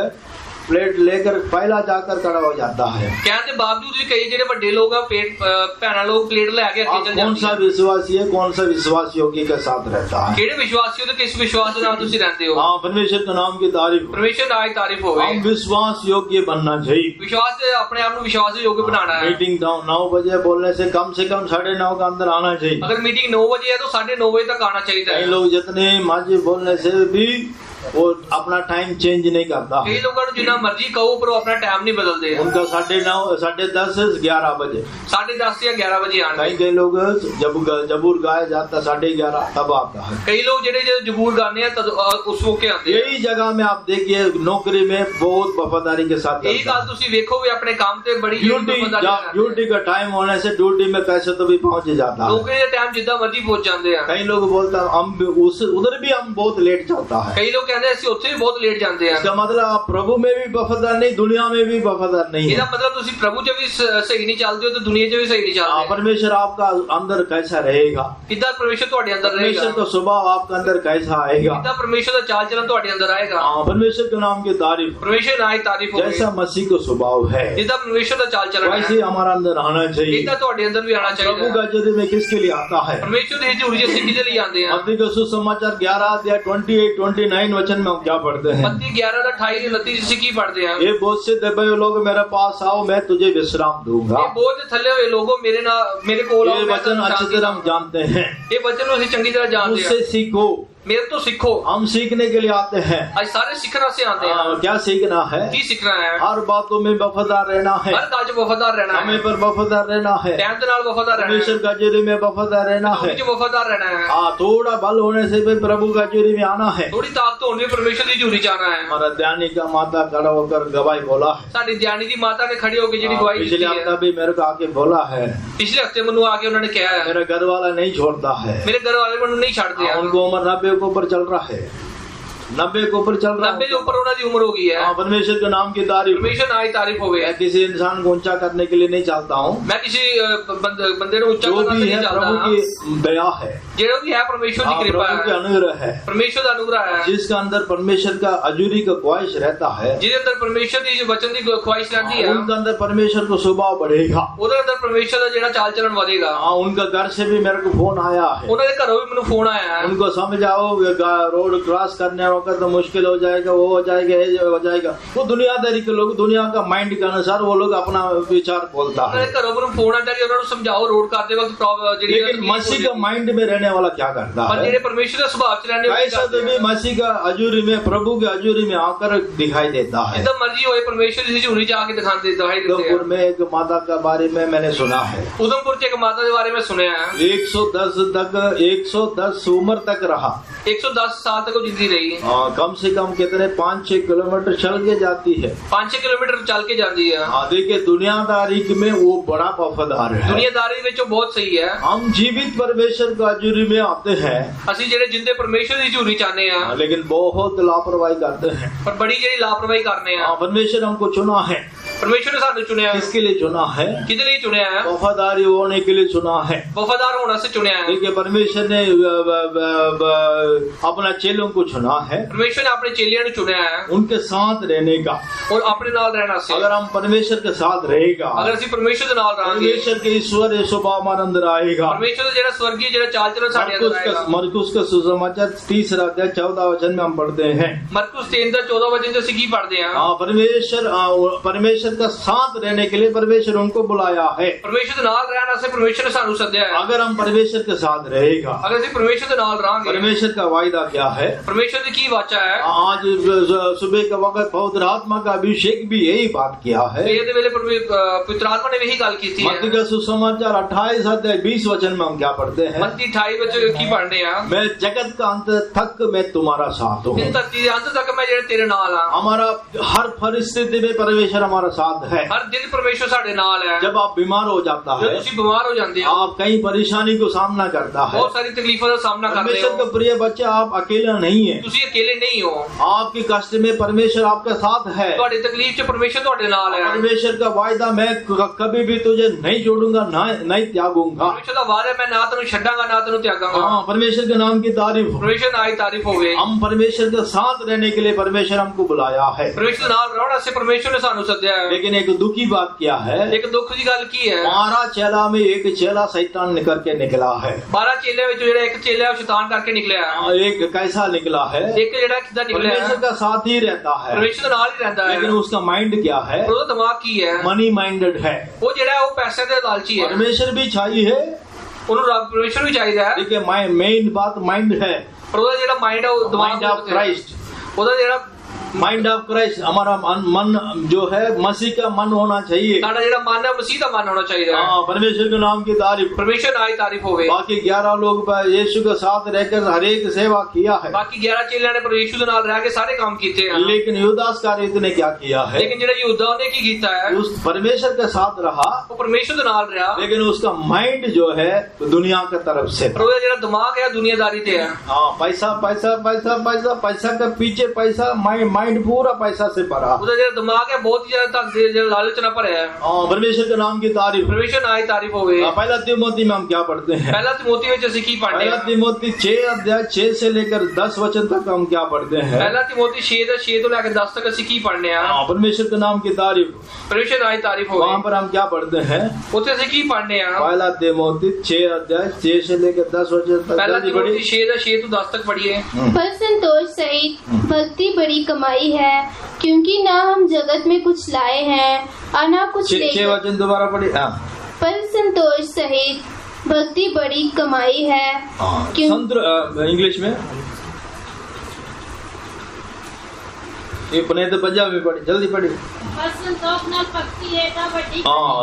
प्लेट लेकर पहला जाकर खड़ा हो जाता है। कहने बावजूद भी कई जेडे बड़े लोग भैन लोग प्लेट लेके आप कौन सा विश्वासी है, कौन सा विश्वास योगी के साथ रहता है, केड़े विश्वासी हो तो किस विश्वास के नाम तुसी रहते हो। हाँ, परमेश्वर के नाम की तारीफ। परमेश्वर आज तारीफ हो हम विश्वास योग्य बनना चाहिए। विश्वास से अपने आप को विश्वास योग्य बनाना है। मीटिंग 9 बजे बोलने से कम 9:30 का अंदर आना चाहिए। अगर मीटिंग 9 बजे है तो 9:30 बजे तक आना चाहिए। कई लोग जितने मर्जी बोलने से भी वो अपना टाइम चेंज नहीं करता। कई लोगों को जितना मर्जी कहो पर वो अपना टाइम नहीं बदलते। उनका 9:30 10:30 से 11 बजे, 10:30 या 11 बजे आना। कई लोग जब जबूर गाया जाता 11:30 तब आता है। कई लोग जेडे जबूर गाने हैं उस मौके आते हैं। यही जगह में आप देखिए, नौकरी में बहुत वफादारी के साथ, यही गल तुसी देखो भी अपने काम पे बड़ी ड्यूटी का टाइम होने से ड्यूटी में कैसे तो भी पहुंच जाता है। नौकरी का टाइम जितना मर्जी पहुंच जाते हैं। कई लोग बोलते हैं हम उधर भी हम बहुत लेट चलता है। कई लोग कहते हैं ਅਸੀਂ ਉੱਥੇ ਵੀ ਬਹੁਤ ਲੇਟ ਜਾਂਦੇ ਆ। इसका मतलब आप प्रभु में भी वफादार नहीं, दुनिया में भी वफादार नहीं है। ਇਹਦਾ ਮਤਲਬ ਤੁਸੀਂ ਪ੍ਰਭੂ 'ਚ ਵੀ ਸਹੀ ਨਹੀਂ ਚੱਲਦੇ ਹੋ ਤੇ ਦੁਨੀਆ 'ਚ ਵੀ ਸਹੀ ਨਹੀਂ ਚੱਲਦੇ। परमेश्वर आपका अंदर कैसा रहेगा, ਕਿੱਦਾਂ परमेश्वर ਤੁਹਾਡੇ ਅੰਦਰ ਰਹੇਗਾ, परमेश्वर का स्वभाव आपका अंदर कैसा आएगा, ਕਿੱਦਾਂ परमेश्वर ਦਾ ਚਾਲ ਚਲਨ ਤੁਹਾਡੇ ਅੰਦਰ ਆਏਗਾ। परमेश्वर के नाम की तारीफ। परमेश्वर ਨਾਲ ਤਾਰੀਫ ਹੋਵੇ। जैसा मसीह का स्वभाव है ਜਿੱਦਾਂ परमेश्वर ਦਾ ਚਾਲ ਚਲਨ वैसे है हमारा अंदर आना चाहिए। ਇਦਾਂ ਤੁਹਾਡੇ ਅੰਦਰ ਵੀ ਆਣਾ प्रभु ਚਾਹੀਦਾ। का हजूरी में किसके लिए आता है? परमेश्वर ਦੀ ਹਜ਼ੂਰੀ 'ਚ ਅਸੀਂ ਕਿਹਦੇ ਲਈ ਆਉਂਦੇ ਆ? मत्ती का सुसमाचार 11:28-29 वचन में हम क्या पढ़ते हैं? मत्ती 11:28-29 ਅਸੀਂ ਕੀ ਪੜ੍ਹਦੇ ਆ? ये बोझ से दबे हुए लोग मेरे पास आओ, मैं तुझे विश्राम दूंगा। ਇਹ ਬੋਝ ਥੱਲੇ ਹੋਏ ਲੋਗੋ ਮੇਰੇ ਕੋਲ ਆਓ, ये ਮੈਂ वचन ਤੁਹਾਨੂੰ अच्छी ਸ਼ਾਂਤੀ तरह हम जानते हैं। ਇਹ वचन ਨੂੰ ਅਸੀਂ ਚੰਗੀ ਤਰ੍ਹਾਂ ਜਾਣਦੇ मुझसे ਆ। सीखो, मेरे तो सीखो। हम सीखने के लिए आते हैं। आज सारे सीखना से आते हैं। क्या सीखना है? की सीखना है? हर बातों में वफादार रहना है, हर काज वफादार रहना है, समय पर वफादार रहना है, टाइम के नाल वफादार रहना परमेश्वर है, का हजूरी में वफादार रहना है। जो वफादार रहना है। थोड़ा बल होने से भी प्रभु का हजूरी में आना है। थोड़ी ताकत होने परमेश्वर की हजूरी जाना है। हमारा ध्यानी का माता खड़ा होकर गवाही बोला है। साडी ध्यानी की माता ने खड़ी होकर जी गवाही पिछले दी हफ्ता है। भी मेरे को आके बोला है, पिछले हफ्ते मनु आके उन्होंने कहा है, मेरा घर वाला नहीं छोड़ता है। मेरे घर वाले मनु नहीं छाड़ते हैं। उनको उम्र 90 के ऊपर चल रहा है, 90 के ऊपर चल रहा 90 के ऊपर उन्होंने उम्र हो गई है। परमेश्वर के नाम की तारीफ। परमेश्वर ना ही तारीफ हो गई। मैं किसी इंसान को ऊंचा करने के लिए नहीं चाहता हूँ। मैं किसी बंदे ने ऊंचा जो करना भी नहीं है चाहता। प्रभु की दया है, जो भी है परमेश्वर की कृपा प्रभु की है, अनुग्रह है। परमेश्वर का अनुग्रह है। जिसका अंदर परमेश्वर का हजूरी का ख्वाहिश रहता है, जिसके अंदर परमेश्वर की जो वचन की ख्वाहिश रहती है, उनके अंदर परमेश्वर का स्वभाव बढ़ेगा। ਉਹਦੇ ਅੰਦਰ परमेश्वर ਦਾ ਜਿਹੜਾ ਚਾਲ ਚਲਣ ਵਧੇਗਾ। उनका घर से भी मेरे को फोन आया है। ਉਹਨਾਂ ਦੇ ਘਰੋਂ ਵੀ ਮੈਨੂੰ ਫੋਨ ਆਇਆ है। उनको समझाओ, रोड क्रॉस करने वक्त तो मुश्किल हो जाएगा, वो हो जाएगा, ये हो जाएगा। वो दुनियादारी के लोग, दुनिया का माइंड के अनुसार वो लोग अपना विचार बोलता ਉਹਨਾਂ है। ਦੇ ਘਰੋਂ ਮੈਨੂੰ ਫੋਨ ਆਇਆ ਕਿ ਉਹਨਾਂ ਨੂੰ ਸਮਝਾਓ रोड ਕਰਦੇ वक्त ਜਿਹੜੀ लेकिन मसीह का माइंड में रहने वाला क्या करता पर है? ਜਿਹੜੇ परमेश्वर ਦੇ ਸੁਭਾਅ ਚ ਰਹਿਣੇ ਵਾਲੇ ऐसा तो भी मसीह का हजूरी में, प्रभु के हजूरी में आकर दिखाई देता है। जितना मर्जी होए परमेश्वर की हजूरी च आके दिखाई देते उधमपुर हैं। में एक माता के बारे में मैंने सुना है, उधमपुर च एक माता के बारे में सुनया है। 110 उम्र तक रहा। 110 साल तक वो जिंदी रही। कम से कम कितने 5-6 किलोमीटर चल के जाती है। 5-6 किलोमीटर चल के जाती है। देखिए दुनियादारी में वो बड़ा वफादार है। दुनियादारी ਵਿੱਚ ਉਹ ਬਹੁਤ ਸਹੀ ਹੈ। हम जीवित परमेश्वर का हजूरी में आते हैं, ਅਸੀਂ ਜਿਹੜੇ ਜਿੰਦੇ ਪਰਮੇਸ਼ਰ ਦੀ ਹਜ਼ੂਰੀ ਚਾਹਨੇ ਆ, लेकिन बहुत लापरवाही करते हैं। ਪਰ ਬੜੀ ਜਿਹੜੀ ਲਾਪਰਵਾਹੀ ਕਰਨੇ ਆ। परमेश्वर हमको चुना है। ਪਰਮੇਸ਼ਰ ਨੇ ਸਾਨੂੰ ਚੁਣਿਆ। किसके लिए चुना है? ਕਿਹਦੇ ਲਈ ਚੁਣਿਆ ਹੈ? वफादारी होने के लिए चुना है। ਵਫਾਦਾਰ ਹੋਣ ਵਾਸਤੇ ਚੁਣਿਆ ਹੈ। देखिए परमेश्वर ने अपना चेलों को चुना है, ਪਰਮੇਸ਼ਰ ਨੇ ਆਪਣੇ ਚੇਲਿਆਂ ਨੂੰ ਚੁਣਿਆ ਹੈ उनके साथ रहने का। ਔਰ ਆਪਣੇ ਨਾਲ ਰਹਿਣਾ ਸੀ। अगर हम परमेश्वर के साथ रहेगा, ਅਗਰ ਅਸੀਂ ਪਰਮੇਸ਼ਰ ਦੇ ਨਾਲ ਰਹਾਂਗੇ, परमेश्वर के ईश्वर स्वभाव हमारे अंदर आएगा। ਪਰਮੇਸ਼ਰ ਦਾ ਜਿਹੜਾ ਸਵਰਗੀ ਜਿਹੜਾ ਚਾਲ ਚਲਨ ਸਾਡੇ ਅੰਦਰ ਆਏਗਾ। मरकुस का सुसमाचार 30 अध्याय 14 वचन में हम पढ़ते हैं। ਮਰਕੁਸ 3 ਦਾ 14 ਵਚਨ ਚ ਅਸੀਂ ਕੀ ਪੜ੍ਹਦੇ ਹਾਂ? परमेश्वर का साथ रहने के लिए परमेश्वर उनको बुलाया है। ਪਰਮੇਸ਼ਰ ਦੇ ਨਾਲ ਰਹਿਣ ਵਾਸਤੇ ਪਰਮੇਸ਼ਰ ਨੇ ਸਾਨੂੰ ਸੱਦਿਆ ਹੈ। अगर हम परमेश्वर के साथ रहेगा, ਅਗਰ ਅਸੀਂ ਪਰਮੇਸ਼ਰ ਦੇ ਨਾਲ ਰਹਾਂਗੇ, परमेश्वर का वायदा क्या है? ਪਰਮੇਸ਼ਰ ਦੀ ਕੀ ਵਾਚਾ ਹੈ? आज सुबह का वक्त पवित्र आत्मा का अभिषेक भी यही बात किया है। ਸਵੇਰ ਦੇ ਵੇਲੇ ਪਵਿੱਤਰ ਆਤਮਾ ਨੇ ਇਹੀ ਗੱਲ ਕੀਤੀ ਹੈ। मत्ती का सुसमाचार 28 अध्याय 20 वचन में हम क्या पढ़ते हैं? ਮੱਤੀ 28 ਵਿੱਚ ਕੀ ਪੜ੍ਹਦੇ ਆ? मैं जगत का अंत तक मैं तुम्हारा साथ हूँ। ਇਸ ਧਰਤੀ ਦੇ ਅੰਤ ਤੱਕ ਮੈਂ ਜਿਹੜੇ ਤੇਰੇ ਨਾਲ ਆ। हमारा हर परिस्थिति में परमेश्वर हमारा साथ है। ਹਰ ਦਿਨ ਪਰਮੇਸ਼ਰ ਸਾਡੇ ਨਾਲ ਹੈ। जब आप बीमार हो जाता जब है, ਤੁਸੀਂ ਬਿਮਾਰ ਹੋ ਜਾਂਦੇ ਹੋ, आप कई परेशानी को सामना करता है। ਬਹੁਤ ਸਾਰੀ ਤਕਲੀਫਾਂ ਦਾ ਸਾਹਮਣਾ ਕਰਦੇ परमेश्वर ਹੋ। का प्रिय बच्चा, आप अकेला नहीं है। ਤੁਸੀਂ ਅਕੇਲੇ ਨਹੀਂ ਹੋ। आपकी कष्ट में परमेश्वर आपका साथ है। ਤੁਹਾਡੀ ਤਕਲੀਫ 'ਚ ਪਰਮੇਸ਼ਰ ਤੁਹਾਡੇ ਨਾਲ ਹੈ। परमेश्वर का वायदा, मैं कभी भी तुझे नहीं छोड़ूंगा, नहीं त्यागूंगा। ਪਰਮੇਸ਼ਰ ਦਾ ਵਾਅਦਾ, ਮੈਂ ਨਾ ਤੈਨੂੰ ਛੱਡਾਂਗਾ ਨਾ ਤੈਨੂੰ ਤਿਆਗਾਂਗਾ। हाँ, परमेश्वर के नाम की तारीफ हो। ਪਰਮੇਸ਼ਰ ਨਾਲ ਹੀ ਤਾਰੀਫ ਹੋਵੇ। हम परमेश्वर के साथ रहने के लिए परमेश्वर हमको बुलाया है। ਪਰਮੇਸ਼ਰ ਨਾਲ ਰਹਿਣ ਵਾਸਤੇ ਪਰਮੇਸ਼ਰ ਨੇ ਸਾਨੂੰ ਸੱਦਿਆ ਹੈ। लेकिन एक दुखी बात क्या है? ਇੱਕ ਦੁੱਖ ਦੀ ਗੱਲ ਕੀ ਹੈ? 12 चेला में एक चेला शैतान निकल के निकला है। 12 ਚੇਲਿਆਂ ਵਿੱਚੋਂ ਜਿਹੜਾ ਇੱਕ ਚੇਲਾ ਉਹ ਸ਼ੈਤਾਨ ਕਰਕੇ ਨਿਕਲਿਆ। एक कैसा निकला है? ਇੱਕ ਜਿਹੜਾ ਕਿੱਦਾਂ ਨਿਕਲਿਆ? परमेश्वर का साथ ही रहता है, ਪਰਮੇਸ਼ਰ ਦੇ ਨਾਲ ਹੀ ਰਹਿੰਦਾ ਹੈ। लेकिन उसका माइंड क्या है? ਉਹਦਾ ਦਿਮਾਗ ਕੀ ਹੈ? मनी माइंडेड है। ਉਹ ਜਿਹੜਾ ਉਹ ਪੈਸੇ ਦੇ ਲਾਲਚੀ ਹੈ। परमेश्वर भी चाहिए है, ਉਹਨੂੰ ਰੱਬ ਪਰਮੇਸ਼ਰ ਵੀ ਚਾਹੀਦਾ ਹੈ। देखिए मेन बात माइंड है। ਪਰ ਉਹਦਾ ਜਿਹੜਾ ਮਾਈਂਡ ਹੈ ਉਹ ਦਿਮਾਗ माइंड ऑफ क्राइस्ट, ਉਹਦਾ ਜਿਹੜਾ माइंड ऑफ क्राइस्ट, हमारा मन जो है मसीह का मन होना चाहिए। ਸਾਡਾ ਜਿਹੜਾ ਮਨ ਹੈ ਮਸੀਹ ਦਾ ਮਨ ਹੋਣਾ ਚਾਹੀਦਾ ਹੈ। हाँ, परमेश्वर के नाम की तारीफ। ਪਰਮੇਸ਼ਰ ਨਾਲ ਹੀ ਤਾਰੀਫ ਹੋਵੇ। बाकी 11 लोग यीशु के साथ रहकर हर एक सेवा किया है, ਬਾਕੀ 11 ਚੇਲਿਆਂ ਨੇ ਪਰ ਯੀਸ਼ੂ ਦੇ ਨਾਲ ਰਹਿ ਕੇ ਸਾਰੇ ਕੰਮ ਕੀਤੇ ਹਨ। लेकिन युदास कार्य ने क्या किया है? ਲੇਕਿਨ ਜਿਹੜਾ ਯਹੂਦਾ ਉਹਨੇ ਕੀ ਕੀਤਾ ਹੈ? उस परमेश्वर के साथ रहा, ਉਹ ਪਰਮੇਸ਼ਰ ਦੇ ਨਾਲ ਰਿਹਾ, लेकिन उसका माइंड जो है दुनिया की तरफ से। ਪਰ ਉਹਦਾ ਜਿਹੜਾ ਦਿਮਾਗ ਹੈ ਦੁਨੀਆਦਾਰੀ ਤੇ ਹੈ। हाँ, पैसा पैसा पैसा पैसा पैसा के पीछे पैसा, माइंड पूरा पैसा से भरा। ਉਹਦਾ ਜਿਹੜਾ ਦਿਮਾਗ ਹੈ ਬਹੁਤ ਹੀ ਜ਼ਿਆਦਾ ਧਨ ਦੇ ਜਿਹੜਾ ਲਾਲਚ ਨਾਲ ਭਰਿਆ ਹੈ। हाँ, परमेश्वर के नाम की तारीफ। ਪਰਮੇਸ਼ਰ ਨਾਲ ਹੀ ਤਾਰੀਫ ਹੋਵੇ। पहला तिमोथी में हम क्या पढ़ते हैं? ਪਹਿਲਾ ਤਿਮੋਥੀ ਵਿੱਚ ਅਸੀਂ ਕੀ ਪੜ੍ਹਦੇ पहला ਹਾਂ? तिमोथी 6 अध्याय 6 से लेकर 10 वचन तक हम क्या पढ़ते हैं? ਪਹਿਲਾ ਤਿਮੋਥੀ 6 ਦੇ 6 ਤੋਂ ਲੈ ਕੇ 10 ਤੱਕ ਅਸੀਂ ਕੀ ਪੜ੍ਹਨੇ ਆ? हाँ, परमेश्वर के नाम की तारीफ। ਪਰਮੇਸ਼ਰ ਨਾਲ ਹੀ ਤਾਰੀਫ वहाँ ਹੋਵੇ। पर हम क्या पढ़ते हैं? ਉੱਥੇ ਅਸੀਂ ਕੀ ਪੜ੍ਹਨੇ ਆ? पहला तिमोथी 6 अध्याय 6 से लेकर 10 वचन तक। ਪਹਿਲਾ जल्दी ਤਿਮੋਥੀ पढ़िए। 6 ਦਾ 6 ਤੋਂ 10 ਤक पढ़िए। पर संतोष सहित भक्ति बड़ी कमाई है, क्योंकि न हम जगत में कुछ लाए हैं और न कुछ 6 लेकर। वचन दोबारा पढ़िए। हाँ, पर संतोष सहित भक्ति बड़ी कमाई है, क्यों इंग्लिश में ये पुणे तो पंजाबी में पढ़ी, जल्दी पढ़ी। पर संतोष ਨਾਲ ਭਗਤੀ ਹੈ ਤਾਂ ਵੱਡੀ हाँ,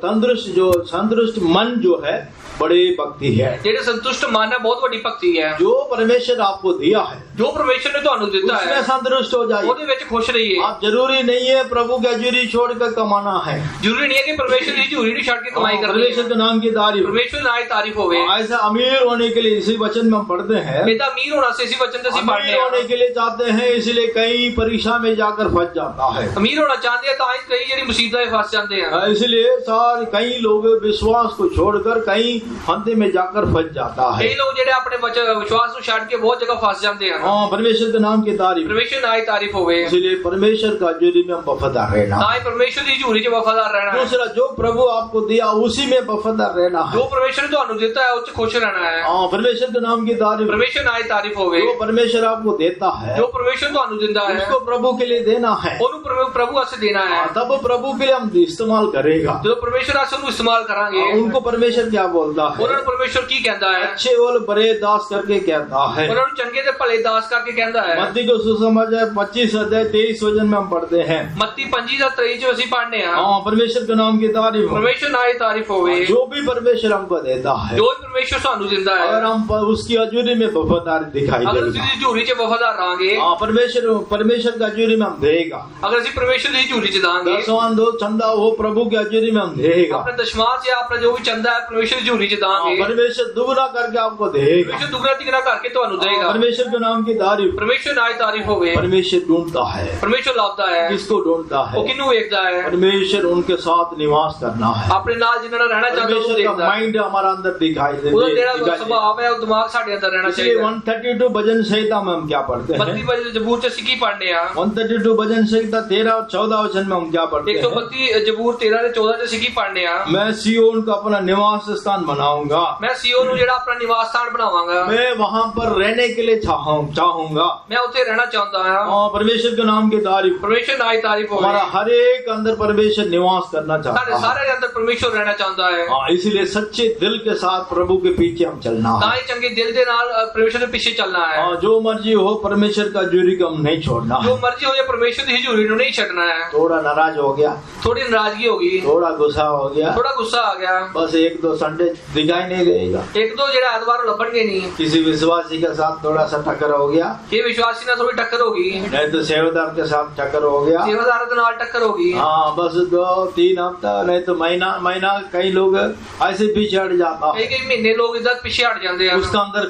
तंदुरुस्त जो संतुष्ट मन जो है बड़ी भक्ति है। ਜਿਹੜੇ ਸੰਤੁਸ਼ਟ ਮਨ ਹੈ ਬਹੁਤ ਵੱਡੀ ਭਗਤੀ ਹੈ। जो परमेश्वर आपको दिया है ਜੋ ਪਰਮੇਸ਼ਰ ਨੇ ਤੁਹਾਨੂੰ ਦਿੱਤਾ ਹੈ उसमें संतुष्ट हो जाइए। ਉਹਦੇ ਵਿੱਚ ਖੁਸ਼ ਰਹੀਏ। आप जरूरी नहीं है प्रभु की हजूरी छोड़कर कमाना है। ਜ਼ਰੂਰੀ ਨਹੀਂ ਹੈ ਕਿ ਪਰਮੇਸ਼ਰ ਦੀ ਹਜ਼ੂਰੀ ਨੂੰ ਛੱਡ ਕੇ ਕਮਾਈ ਕਰਨੀ परमेश्वर ਹੈ। के नाम की तारीफ। ਪਰਮੇਸ਼ਰ ਨਾਲ ਹੀ ਤਾਰੀਫ ਹੋਵੇ। ऐसा अमीर होने के लिए इसी वचन में हम पढ़ते हैं। ਇਹਦਾ ਅਮੀਰ ਹੋਣਾ ਸੀ ਇसी वचन से ਅਸੀਂ पढ़ने अमीर होने के लिए चाहते हैं, इसलिए कई परीक्षा में जाकर फंस जाता है। ਅਮੀਰ ਹੋਣਾ ਚਾਹੁੰਦੇ ਆ ਤਾਂ ਹੀ ਕਈ ਜਿਹੜੀ ਮੁਸੀਬਤਾਂ 'ਚ ਫਸ ਜਾਂਦੇ ਆ। इसलिए सारे कई लोग विश्वास को छोड़कर कई फंदे में जाकर फंस जाता है। ਕਈ ਲੋਕ ਜਿਹੜੇ ਆਪਣੇ ਵਿਸ਼ਵਾਸ ਨੂੰ ਛੱਡ ਕੇ ਬਹੁਤ ਜਗ੍ਹਾ ਫਸ ਜਾਂਦੇ ਹਨ। हाँ, परमेश्वर के नाम की तारीफ। ਪਰਮੇਸ਼ਰ ਨਾਲ ਹੀ ਤਾਰੀਫ ਹੋਵੇ। इसलिए परमेश्वर का हजूरी में हम वफादार रहना। ਤਾਂ ਹੀ ਪਰਮੇਸ਼ਰ ਦੀ ਹਜ਼ੂਰੀ 'ਚ ਵਫਾਦਾਰ ਰਹਿਣਾ ਹੈ। दूसरा, जो प्रभु आपको दिया उसी में वफादार रहना है। ਜੋ ਪਰਮੇਸ਼ਰ ਨੇ ਤੁਹਾਨੂੰ ਦਿੱਤਾ ਹੈ ਉਹ 'ਚ ਖੁਸ਼ ਰਹਿਣਾ ਹੈ। हाँ, परमेश्वर के नाम की तारीफ। ਪਰਮੇਸ਼ਰ ਨਾਲ ਹੀ ਤਾਰੀਫ ਹੋਵੇ। जो परमेश्वर आपको देता है ਜੋ ਪਰਮੇਸ਼ਰ ਤੁਹਾਨੂੰ ਦਿੰਦਾ ਹੈ उसको प्रभु के लिए देना है। ਉਹਨੂੰ ਪ੍ਰਭੂ ਵਾਸਤੇ ਦੇਣਾ ਹੈ। तब प्रभु के लिए हम इस्तेमाल करेगा। ਜਦੋਂ ਪਰਮੇਸ਼ਰ ਆਸੇ ਉਹਨੂੰ ਇਸਤੇਮਾਲ ਕਰਾਂਗੇ। उनको परमेश्वर क्या बोलता बोलता है, ਉਹਨਾਂ ਨੂੰ ਪਰਮੇਸ਼ਵਰ ਕੀ ਕਹਿੰਦਾ ਹੈ? अच्छे और बड़े दास करके कहता है। ਉਹਨਾਂ ਨੂੰ ਚੰਗੇ ਤੇ ਭਲੇ ਦਾਸ ਕਰਕੇ ਕਹਿੰਦਾ ਹੈ। मत्ती को सुसमाचार 25 अध्याय 23 वचन में हम पढ़ते हैं। ਮੱਤੀ 25:23 ਚ ਅਸੀਂ पढ़ने हैं। हाँ, परमेश्वर के नाम की तारीफ हो। ਪਰਮੇਸ਼ਵਰ ਨਾਲ ਦੀ ਤਾਰੀਫ ਹੋਵੇ। जो भी परमेश्वर हमको देता है, ਜੋ ਪਰਮੇਸ਼ਵਰ ਸਾਨੂੰ ਦਿੰਦਾ ਹੈ, अगर हम उसकी हजूरी में वफादारी दिखाई ਅਗਰ देगा। ਅਸੀਂ ਹਜ਼ੂਰੀ ਚ ਵਫਾਦਾਰ ਰਹਾਂਗੇ, हाँ, परमेश्वर का हजूरी में हम देगा। अगर ਅਸੀਂ ਪਰਮੇਸ਼ਵਰ ਦੀ ਹਜ਼ੂਰੀ ਚ ਦਾਂਗੇ, दसवां दो चंदा वो प्रभु की हजूरी में हम देगा। अपने दशमांश या अपना जो भी चंदा है परमेश्वर की हजूरी च दांगे, परमेश्वर दुगना करके आपको देगा। परमेश्वर दुगना तिगना करके ਤੁਹਾਨੂੰ देगा। परमेश्वर के नाम की तारीफ। परमेश्वर ਨਾਲ ਦੀ तारीफ ਹੋਵੇ। परमेश्वर ढूंढता है, परमेश्वर ਲੱਭਦਾ ਹੈ। किसको ढूंढता ਉਹ है? ਕਿਹਨੂੰ ਵੇਖਦਾ ਹੈ? परमेश्वर उनके साथ निवास करना है। ਆਪਣੇ ਨਾਲ ਜਿਨ੍ਹਾਂ ਨਾਲ ਰਹਿਣਾ ਚਾਹੁੰਦਾ ਉਹ परमेश्वर का ਦੇਖਦਾ ਹੈ। माइंड हमारा अंदर दिखाई ਉਹਦਾ ਜਿਹੜਾ देगा। ਸੁਭਾਅ ਹੈ ਉਹ ਦਿਮਾਗ ਸਾਡੇ ਅੰਦਰ ਰਹਿਣਾ इसलिए ਚਾਹੀਦਾ। 132 भजन संहिता में हम क्या पढ़ते हैं? 32 ਵਜੇ ਜ਼ਬੂਰ ਚ ਅਸੀਂ ਕੀ ਪੜ੍ਹਨੇ ਆ? 132 भजन संहिता 13 और 14 वचन में हम क्या पढ़ते हैं? 132 ਜ਼ਬੂਰ 13 ਤੇ 14 ਚ ਅਸੀਂ ਕੀ ਪੜ੍ਹਨੇ ਆ? मैं सिय्योन को अपना निवास स्थान बनाऊंगा। ਮੈਂ ਸਿਯੋਨ ਨੂੰ ਜਿਹੜਾ ਆਪਣਾ ਨਿਵਾਸ ਸਥਾਨ ਬਣਾਵਾਂਗਾ। मैं वहां पर रहने के लिए चाहूंगा। ਮੈਂ ਉੱਥੇ ਰਹਿਣਾ ਚਾਹੁੰਦਾ ਹਾਂ। परमेश्वर के नाम की तारीफ। परमेश्वर ਨਾਲ ਦੀ ਤਾਰੀफ ਹੋਵੇ। हमारा हर एक अंदर परमेश्वर निवास करना ਸਾਡੇ चाहता है। ਸਾਰੇ ਦੇ ਅੰਦਰ परमेश्वर ਰਹਿਣਾ ਚਾਹੁੰਦਾ ਹੈ। इसलिए सच्चे दिल के साथ प्रभु के पीछे हम चलना ਤਾਂ है। ਹੀ ਚੰਗੇ ਦਿਲ ਦੇ ਨਾਲ परमेश्वर ਦੇ ਪਿੱਛੇ ਚੱਲਣਾ ਹੈ। जो मर्जी हो, परमेश्वर का जूरी को हम नहीं छोड़ना ਜੋ है। ਮਰਜ਼ੀ ਹੋ ਜਾਏ परमेश्वर ਦੀ ਹਜ਼ੂਰੀ ਨੂੰ ਨਹੀਂ ਛੱਡਣਾ ਹੈ। थोड़ा नाराज हो गया, थोड़ी नाराजगी होगी, थोड़ा गुस्सा हो गया, थोड़ा गुस्सा आ गया, बस 1-2 संडे दिखाई नहीं देगा। एक दो जेड़ा एतवार लभणगे नहीं। किसी विश्वासी के साथ थोड़ा सा टक्कर हो गया, ये विश्वासी ना थोड़ी टक्कर होगी, नहीं तो सेवादार के साथ टक्कर हो गया। सेवादार के नाल टक्कर होगी। हाँ, बस 2-3 हफ्ता नहीं तो महीना कई लोग ऐसे पीछे हट जाता है। कई महीने लोग इधर पीछे हट जाते हैं। उसका अंदर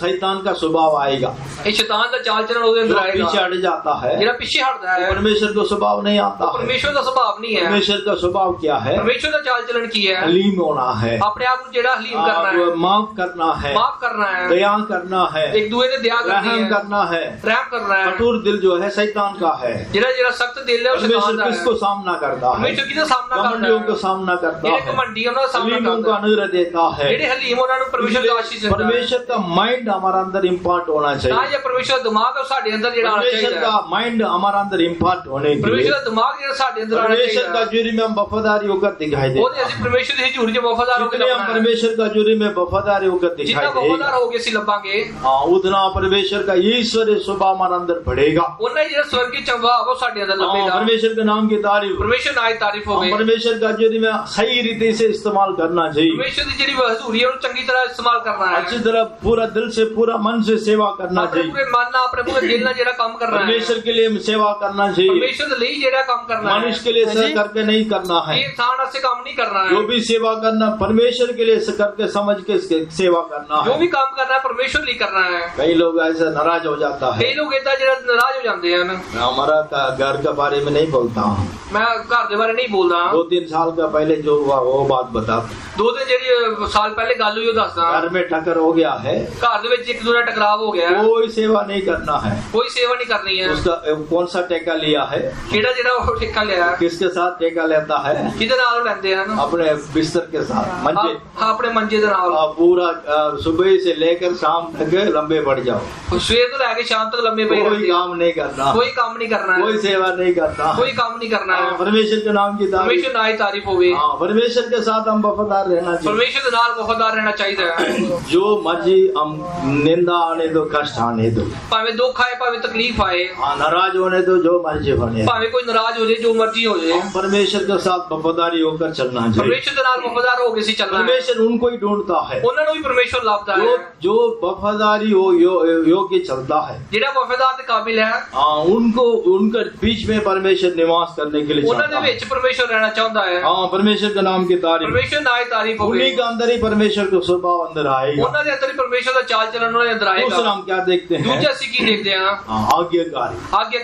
शैतान का स्वभाव आएगा, ये शैतान का चाल चलन उसके अंदर आएगा, पीछे हट जाता है। जेड़ा पीछे हटता है परमेश्वर का स्वभाव नहीं आता है। परमेश्वर का स्वभाव नहीं है। परमेश्वर का स्वभाव क्या है? परमेश्वर का चाल चलन की है हलीम होना है, अपने आप को जेड़ा हलीम करना है, माफ करना है, माफ करना है, दया करना है, एक दूसरे से दया करनी रहम है, करना है। रहम करना है। कठोर दिल जो है शैतान का है। जेड़ा जेड़ा सख्त दिल है वो शैतान परमेश्वर का है। किसको सामना करता है? परमेश्वर किसका सामना करता घमंडियों है? को सामना करता जेड़े है, घमंडी उन्हां दा सामना हलीमों को करता है। अनुग्रह देता है। जेड़े हलीम उन्हां नूं परमेश्वर दा आशीष दिंदा है। परमेश्वर का माइंड हमारा अंदर इम्पार्ट होना ना चाहिए। ये परमेश्वर दा दिमाग है साडे अंदर जेड़ा आना परमेश्वर चाहिए। का माइंड हमारा अंदर इम्पार्ट होने के परमेश्वर लिए दा दिमाग जेड़ा साडे अंदर आना परमेश्वर का चाहिए। जुरी में हम वफादारी होकर दिखाई दे। ओदे असि परमेश्वर दी हजूरी च वफादार होके जितने हम लभना है। परमेश्वर का जुरी में वफादारी होकर जितना दिखाई वफादार देगा, होगे असि लभांगे, उतना परमेश्वर का ईश्वरीय स्वभाव हमारे अंदर बढ़ेगा। उन्हें जेड़ा स्वर्ग की चंभाव वो साडे अंदर लभेगा। परमेश्वर के नाम की तारीफ। परमेश्वर नाल तारीफ होवे। परमेश्वर का जुरी में सही रीति से इस्तेमाल करना चाहिए। परमेश्वर दी जेड़ी हजूरी है उन्हें चंगी तरह इस्तेमाल करना है। अच्छी तरह पूरा दिल से पूरा मन से सेवा करना अपने चाहिए। पूरे मन नाल अपने पूरे दिल नाल जेड़ा काम करना है। परमेश्वर के लिए सेवा करना चाहिए, परमेश्वर दे लिए जेड़ा काम करना है। मनुष्य के लिए सह करके नहीं करना है। ये इंसान से काम नहीं करना है। जो भी सेवा करना परमेश्वर के लिए करके समझ के सेवा करना जो है। भी काम करना है परमेश्वर लिए करना है। कई लोग ऐसा नाराज हो जाता है। कई लोग इतना जेड़ा नाराज हो जाते हैं। मैं हमारा घर के बारे में नहीं बोलता हूँ, मैं घर के बारे नहीं बोलदा। 2-3 साल का पहले जो हुआ वो बात बता। 2-3 जेड़ी साल पहले गल हुई दसदा। घर में टक्कर हो गया है, घर दे विच एक दूसरे टकराव हो गया है। कोई सेवा नहीं करना है। कोई सेवा नहीं करनी है। उसका कौन सा टेका लिया है, केड़ा जेड़ा वो ठेका लिया है, किसके साथ टेका लेता है? किदे नाल लेंदे हैं? अपने बिस्तर के साथ, मंजे। हाँ, अपने मंजे दे नाल। पूरा सुबह से लेकर शाम तक लंबे बढ़ जाओ, सवेर तो लेके शाम तक लंबे पे कोई काम नहीं करना, कोई काम नहीं करना है, कोई सेवा नहीं करना, कोई काम नहीं करना है। परमेश्वर के नाम की तारीफ। परमेश्वर नाल तारीफ होवे। परमेश्वर के साथ हम वफादार रहना चाहिए। परमेश्वर दे नाल वफादार रहना चाहिए। जो मर्जी हम निंदा आने दो, कष्ट आने दो, भावे दुख आए, भावे तकलीफ आए, नाराज होने दो, जो मर्जी बने, भावे कोई नाराज हो जाए, जो मर्जी हो जाए, हम परमेश्वर के साथ वफादारी होकर चलना चाहिए। परमेश्वर दे नाल वफादार होके सी चलना है। परमेश्वर उनको ही ढूंढता है उन्हां नूं भी परमेश्वर लाभदा है। जो वफादारी हो योग्य चलता है, जेड़ा वफादार ते काबिल है, उनको उनके बीच में परमेश्वर निवास करने के लिए उन्हां चाहता दे है। विच परमेश्वर रहना चाहुंदा है। परमेश्वर के नाम की तारीफ। परमेश्वर नाल तारीफ होवे। उन्हीं के अंदर ही परमेश्वर का स्वभाव अंदर आएगा। उन्हां दे अंदर ही परमेश्वर दा चाल चलन उन्हां दे अंदर दूसरा आएगा। हम क्या देखते हैं? दूजा ਅਸੀਂ ਕੀ ਦੇਖਦੇ ਹਾਂ? आज्ञाकारी। आगे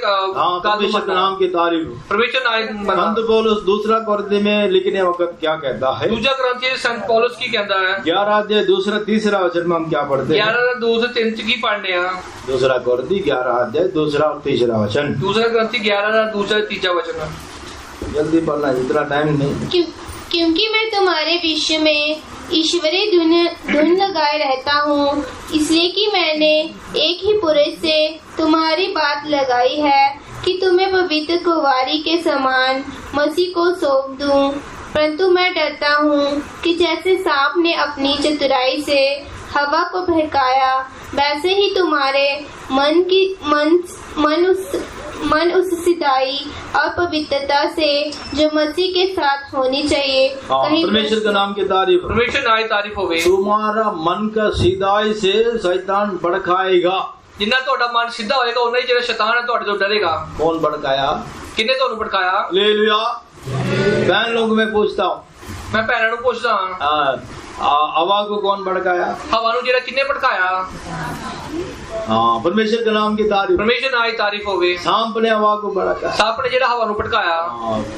परमेश्वर के नाम की तारीफ। परमेश्वर नाल संत पौलुस दूसरा कोरिन्थियों में लिखने वक्त क्या कहता है? दूजा ग्रंथी संत पौलुस की कहता है? 11 अध्याय 2-3 वचन में हम क्या पढ़ते हैं? 11:2-3 की पढ़ने हैं। दूसरा कोरिन्थी 11 अध्याय 2-3 वचन। दूसरा ग्रंथी 11:2-3 वचन। जल्दी पढ़ना, इतना टाइम नहीं। क्योंकि मैं तुम्हारे विषय में ईश्वरीय धुन लगाए रहता हूँ, इसलिए कि मैंने एक ही पुरुष से तुम्हारी बात लगाई है कि तुम्हें पवित्र कुंवारी के समान मसीह को सौंप दूं। परंतु मैं डरता हूँ कि जैसे सांप ने अपनी चतुराई से हवा को बहकाया, वैसे ही तुम्हारे मन उस सिधाई और पवित्रता से जो मसीह के साथ होनी चाहिए। परमेश्वर के नाम की तारीफ। परमेश्वर नाम की तारीफ होवे। तुम्हारा मन का सीधाई से शैतान भड़काएगा। जिन्ना ਤੁਹਾਡਾ ਮਨ ਸਿੱਧਾ ਹੋਏਗਾ ਉਹਨਾਂ ਹੀ ਜਿਹੜਾ ਸ਼ੈਤਾਨ ਹੈ ਤੁਹਾਡੇ ਤੋਂ ਡਰੇਗਾ। कौन भड़काया? ਕਿੰਨੇ ਤੁਹਾਨੂੰ ਭੜਕਾਇਆ? हालेलुया। बहन लोग मैं पूछता हूँ, ਮੈਂ ਭੈਣਾਂ ਨੂੰ ਪੁੱਛਦਾ ਹਾਂ, हवा को कौन भड़काया? ਹਵਾ ਨੂੰ ਜਿਹੜਾ ਕਿੰਨੇ ਭੜਕਾਇਆ? हाँ, परमेश्वर के नाम की तारीफ। परमेश्वर नाम की तारीफ होवे। सांप ने हवा को भड़काया। सांप ने ਜਿਹੜਾ ਹਵਾ ਨੂੰ ਭੜਕਾਇਆ,